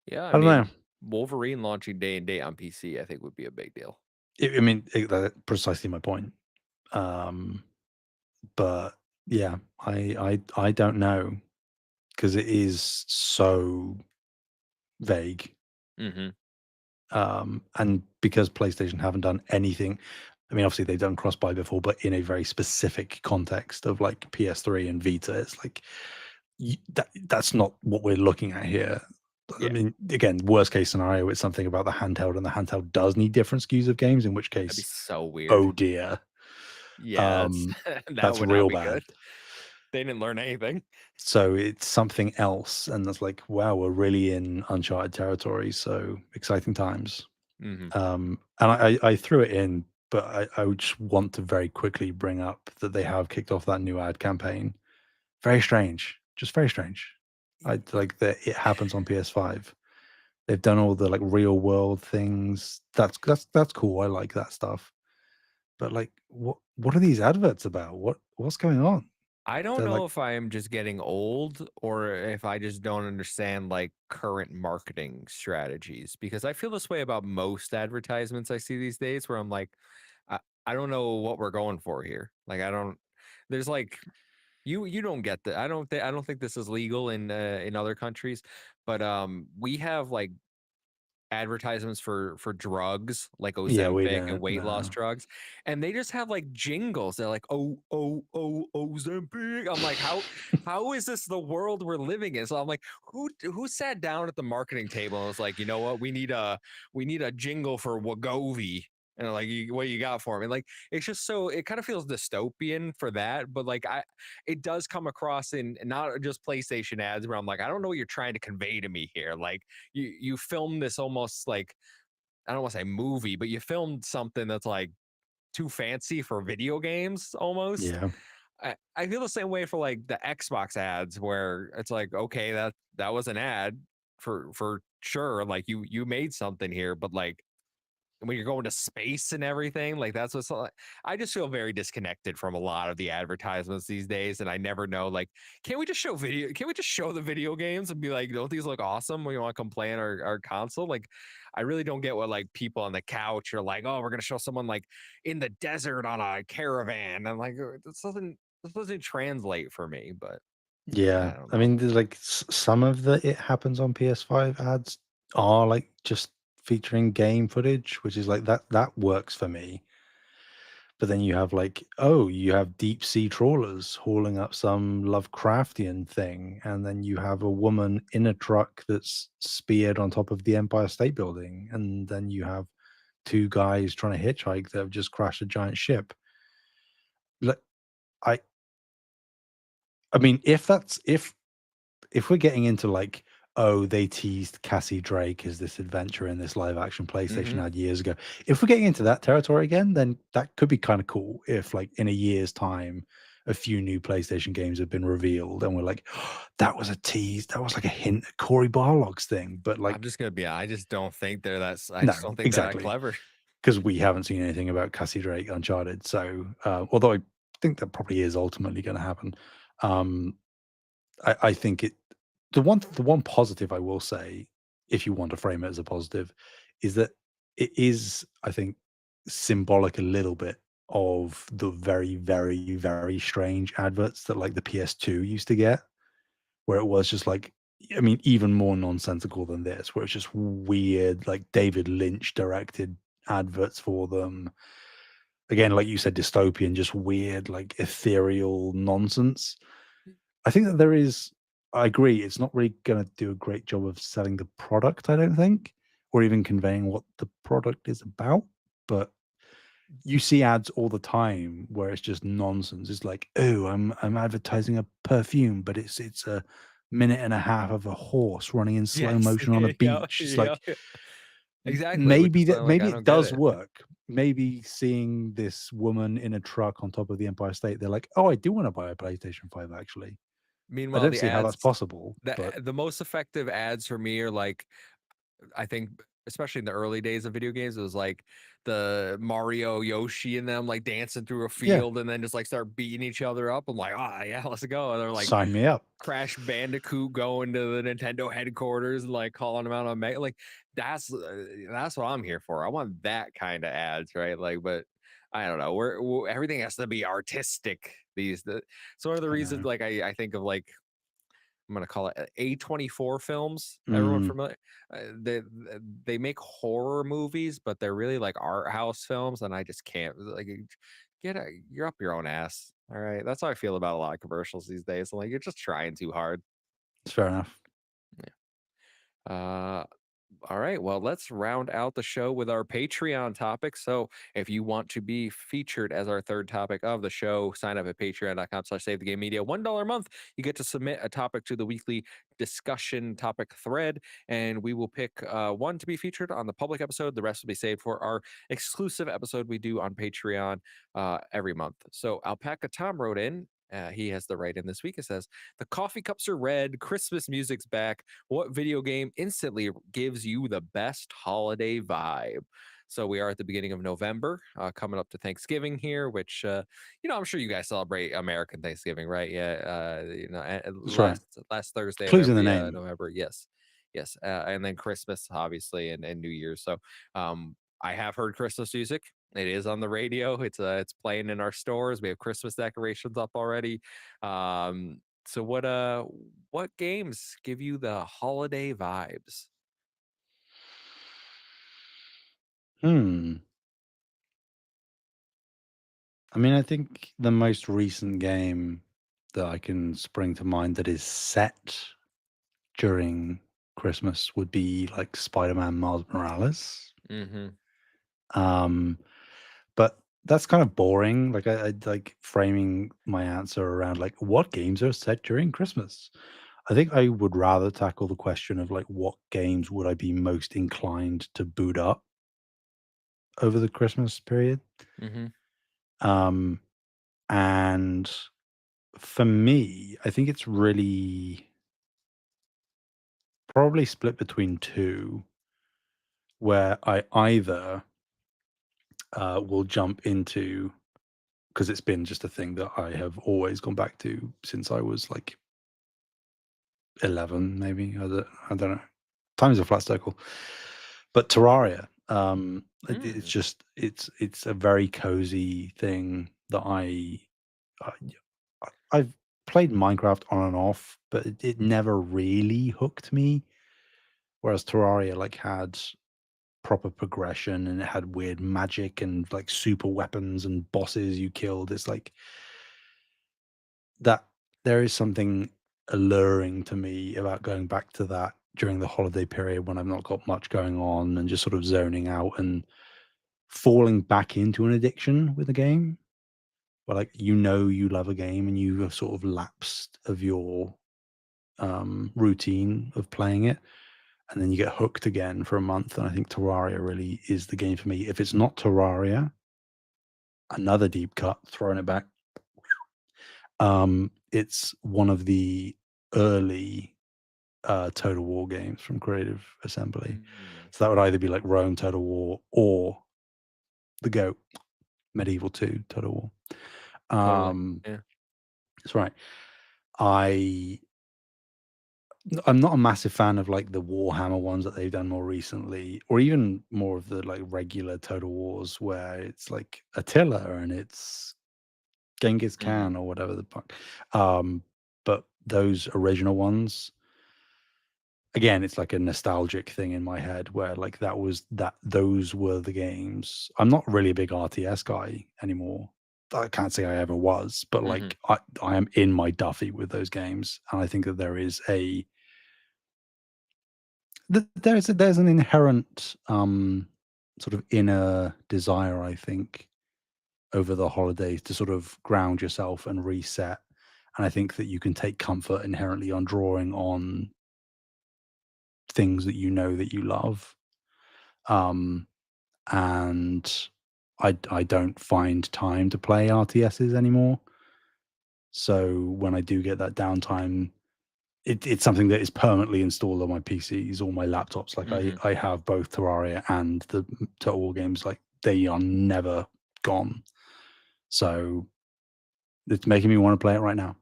Yeah, I I don't know. mean, Wolverine launching day and date on PC, I think would be a big deal. I mean, that's precisely my point. Um, but yeah, I don't know because it is so vague. Mhm. And because PlayStation haven't done anything, I mean, obviously they've done cross-buy before, but in a very specific context of like PS3 and Vita, it's like that's not what we're looking at here. I Yeah, mean, again, worst case scenario, it's something about the handheld, and the handheld does need different SKUs of games, in which that'd be case, so weird. oh dear, Yeah, that's um, that that's would not real be good. bad. They didn't learn anything. So it's something else, and that's like, wow, we're really in uncharted territory. So exciting times. Mhm. And I threw it in, but I would just want to very quickly bring up that they have kicked off that new ad campaign. Very strange, just very strange. I like that it happens on PS5. They've done all the like real world things. That's cool. I like that stuff. But like, what are these adverts about? What's going on? I don't They're like, know if I am just getting old or if I just don't understand like current marketing strategies because I feel this way about most advertisements I see these days where I'm like, I, I don't know what we're going for here. Like I don't there's like you don't get that. I don't think this is legal in other countries, but we have like advertisements for drugs like yeah, we Ozempic and don't weight loss know. drugs, and they just have like jingles. They're like, oh, Ozempic. I'm like, how is this the world we're living in? So I'm like, who sat down at the marketing table and was like, you know what, we need a jingle for Wegovy. And like, what you got for me? Like, it's just so it kind of feels dystopian for that, but like it does come across in not just PlayStation ads where I'm like, I don't know what you're trying to convey to me here. Like, you filmed this almost like I don't want to say movie, but you filmed something that's like too fancy for video games almost. Yeah, I feel the same way for like the Xbox ads where it's like, okay, that was an ad for sure. Like you made something here, but like when you're going to space and everything, like that's what's I just feel very disconnected from a lot of the advertisements these days. And I never know, like, can we just show video? Can we just show the video games and be like, don't these look awesome when you want to come play on our console? Like, I really don't get what like people on the couch are like, oh, we're gonna show someone like in the desert on a caravan. I'm like, this doesn't translate for me, but yeah. I don't I know. mean, there's like some of the "It Happens on PS5" ads are like just featuring game footage, which is like that works for me. But then you have like, oh, you have deep sea trawlers hauling up some Lovecraftian thing, and then you have a woman in a truck that's speared on top of the Empire State Building, and then you have two guys trying to hitchhike that have just crashed a giant ship. Like, I I mean, if we're getting into like, oh, they teased Cassie Drake as this adventure in this live action Hmm. PlayStation ad years ago. If we're getting into that territory again, then that could be kind of cool. If like in a year's time, a few new PlayStation games have been revealed, and we're like, "Oh, that was a tease. That was like a hint at Corey Barlog's thing." But I'm like, just gonna be. I just don't think they're that. I no, just don't think they're that exactly, clever. because we haven't seen anything about Cassie Drake Uncharted. So, although I think that probably is ultimately going to happen, um, I think the one positive I will say, if you want to frame it as a positive, is that it is, I think, symbolic a little bit of the very, very, very strange adverts that like the PS2 used to get, where it was just like, I mean, even more nonsensical than this, where it's just weird, like David Lynch directed adverts for them. Again, like you said, dystopian, just weird, like ethereal nonsense. I think that there is I agree, it's not really gonna do a great job of selling the product, I don't think, or even conveying what the product is about, but you see ads all the time where it's just nonsense. It's like, "Oh, I'm advertising a perfume, but it's a minute and a half of a horse running in slow Yes. motion on a Yeah. beach." It's Yeah. like, Exactly. Which maybe is why I'm like, maybe I it don't get does it. work, maybe seeing this woman in a truck on top of the Empire State, they're like, "Oh, I do wanna buy a PlayStation 5, actually." I Meanwhile, don't the see how ads that's possible, the but the most effective ads for me are like I think especially in the early days of video games, it was like the Mario, Yoshi, and them like dancing through a yeah, field and then just like start beating each other up. I'm like, ah, yeah, let's go. And they're like sign me up. Crash Bandicoot going to the Nintendo headquarters and like calling them out on like that's what I'm here for. I want that kind of ads, right? Like, but I don't know. Everything has to be artistic. So one of the I reasons, know. like I think of like I'm gonna call it A24 films. Everyone Mm, familiar? They make horror movies, but they're really like art house films, and I just can't like you're up your own ass. All right, that's how I feel about a lot of commercials these days. I'm like you're just trying too hard. it's fair enough. Yeah. All right. Well, let's round out the show with our Patreon topic. So, if you want to be featured as our third topic of the show, sign up at patreon.com/save the game media. $1 a month. You get to submit a topic to the weekly discussion topic thread, and we will pick one to be featured on the public episode. The rest will be saved for our exclusive episode we do on Patreon every month. So, Alpaca Tom wrote in. He has the right in this week. It says, the coffee cups are red. Christmas music's back. What video game instantly gives you the best holiday vibe? So we are at the beginning of November, coming up to Thanksgiving here, which I'm sure you guys celebrate American Thanksgiving, right? Yeah, That's right. last Thursday of Clues in the every name. November. Yes, yes, and then Christmas, obviously, and New Year's. So I have heard Christmas music. It is on the radio. It's playing in our stores. We have Christmas decorations up already. So what games give you the holiday vibes? Hmm. I mean, I think the most recent game that I can spring to mind that is set during Christmas would be like Spider-Man Miles Morales. Mhm. Um, but that's kind of boring. Like I like framing my answer around like what games are set during Christmas. I think I would rather tackle the question of like what games would I be most inclined to boot up over the Christmas period. Mhm. Um, and for me, I think it's really probably split between two, where I either will jump into because it's been just a thing that I have always gone back to since I was like 11, maybe. I don't know. Time is a flat circle. But Terraria, it's Mm. just it's a very cozy thing that I I've played Minecraft on and off, but it never really hooked me. Whereas Terraria like had proper progression and it had weird magic and like super weapons and bosses you killed. It's like that there is something alluring to me about going back to that during the holiday period when I've not got much going on and just sort of zoning out and falling back into an addiction with a game. Where like you love a game and you have sort of lapsed of your routine of playing it, and then you get hooked again for a month. And I think Terraria really is the game for me. If it's not Terraria, another deep cut, throwing it back. It's one of the early Total War games from Creative Assembly. Mm. So that would either be like Rome Total War or the GOAT Medieval 2 Total War. Totally. Um, Yeah. that's right. I I'm not a massive fan of like the Warhammer ones that they've done more recently, or even more of the like regular Total Wars where it's like Attila and it's Genghis Mhm. Khan or whatever the fuck. Um, but those original ones, again, it's like a nostalgic thing in my head where like those were the games. I'm not really a big RTS guy anymore. I can't say I ever was, but Mhm. like I am in my Duffy with those games, and I think that there is a there's an inherent sort of inner desire, I think, over the holidays to sort of ground yourself and reset. And I think that you can take comfort inherently on drawing on things that you know that you love. Um, and I don't find time to play RTSs anymore. So when I do get that downtime, it's something that is permanently installed on my PCs or my laptops. Like Mhm. I have both Terraria and the Total War games. Like they are never gone. So it's making me want to play it right now.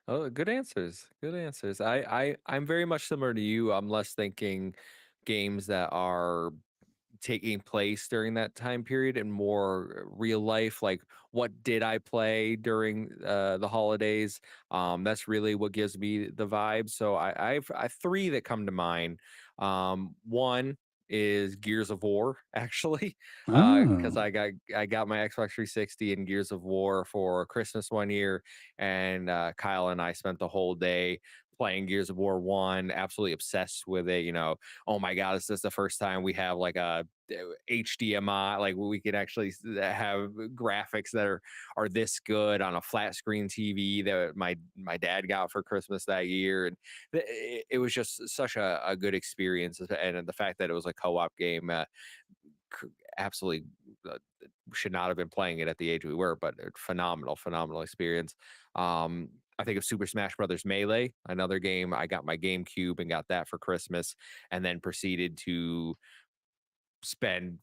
Oh, good answers. Good answers. I'm very much similar to you. I'm less thinking games that are taking place during that time period and more real life, like what did I play during the holidays. That's really what gives me the vibe. So I've three that come to mind. One is Gears of War, actually, because Oh. I got my Xbox 360 and Gears of War for Christmas one year, and Kyle and I spent the whole day playing Gears of War 1, absolutely obsessed with it. Oh my god, is this the first time we have like a HDMI, like we can actually have graphics that are this good on a flat screen TV that my dad got for Christmas that year, and it was just such a good experience, and the fact that it was a co-op game, absolutely should not have been playing it at the age we were, but phenomenal, phenomenal experience. Um, I think of Super Smash Brothers Melee, another game. I got my GameCube and got that for Christmas, and then proceeded to spend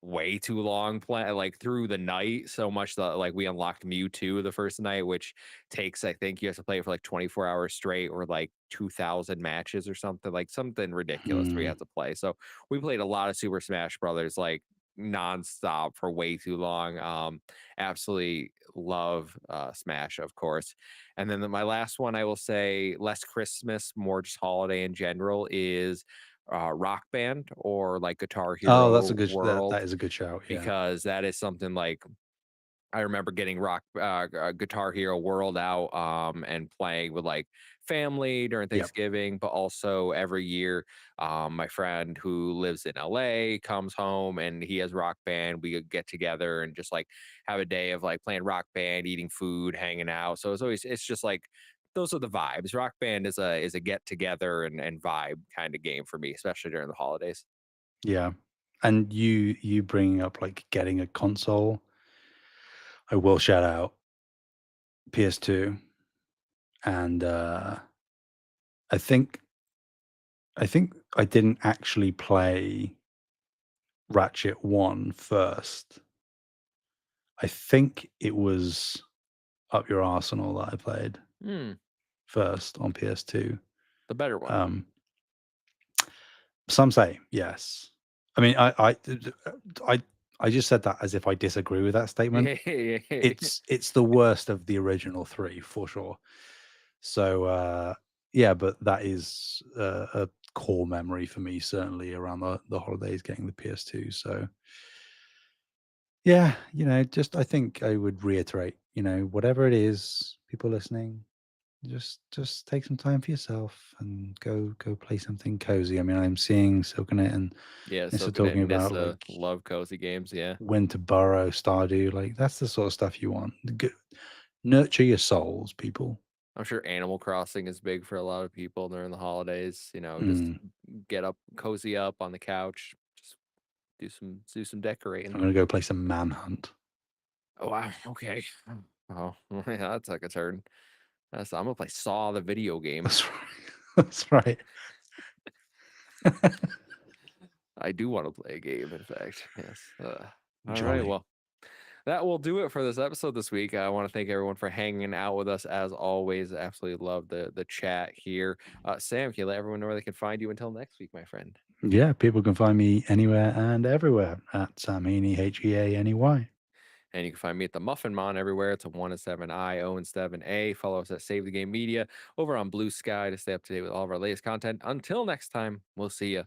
way too long playing like through the night, so much that like we unlocked Mewtwo the first night, which takes, I think you have to play it for like 24 hours straight or like 2,000 matches or something, like something ridiculous we Hmm. had to play. So we played a lot of Super Smash Brothers like nonstop for way too long. Absolutely love Smash, of course. And then my last one, I will say less Christmas, more just holiday in general, is Rock Band or like Guitar Oh, that's a Hero good that World, is a good shout. Yeah. because that is something like I remember getting Guitar Hero World out, and playing with like family during Yep. Thanksgiving, but also every year, my friend who lives in LA comes home and he has Rock Band. We get together and just like have a day of like playing Rock Band, eating food, hanging out. So it's just like those are the vibes. Rock Band is a get together and vibe kind of game for me, especially during the holidays. Yeah. And you bringing up like getting a console, I will shout out PS2 and I think I didn't actually play Ratchet 1 first. I think it was Up Your Arsenal that I played Hmm, first on PS2. the better one. Um, some say yes. I mean, I I just said that as if I disagree with that statement. Yeah. It's the worst of the original 3 for sure. So, yeah, but that is a core memory for me, certainly around the holidays getting the PS2. So, yeah, just I think I would reiterate, whatever it is, people listening, just take some time for yourself and go play something cozy. I mean, I'm seeing Silkanet and Yeah, Nissa Soaking It talking and about Nissa like love cozy games. Yeah, when to burrow Stardew. Like that's the sort of stuff you want. Nurture your souls, people. I'm sure Animal Crossing is big for a lot of people during the holidays. Just Mm, get up, cozy up on the couch, just do some I'm decorating. gonna go play some Manhunt. Oh wow, okay. Oh, yeah, that took a turn. I'm gonna play Saw the video game. That's right. That's right. I do want to play a game, in fact. Yes. All right. Jolly. Well, that will do it for this episode this week. I want to thank everyone for hanging out with us as always. Absolutely love the chat here. Sam, can you let everyone know where they can find you until next week, my friend? Yeah, people can find me anywhere and everywhere at Sam Heaney, Heaney. And you can find me at the Muffin Mon everywhere. It's a 1 and 7 I, O and 7 A. Follow us at Save the Game Media over on Blue Sky to stay up to date with all of our latest content. Until next time, we'll see you.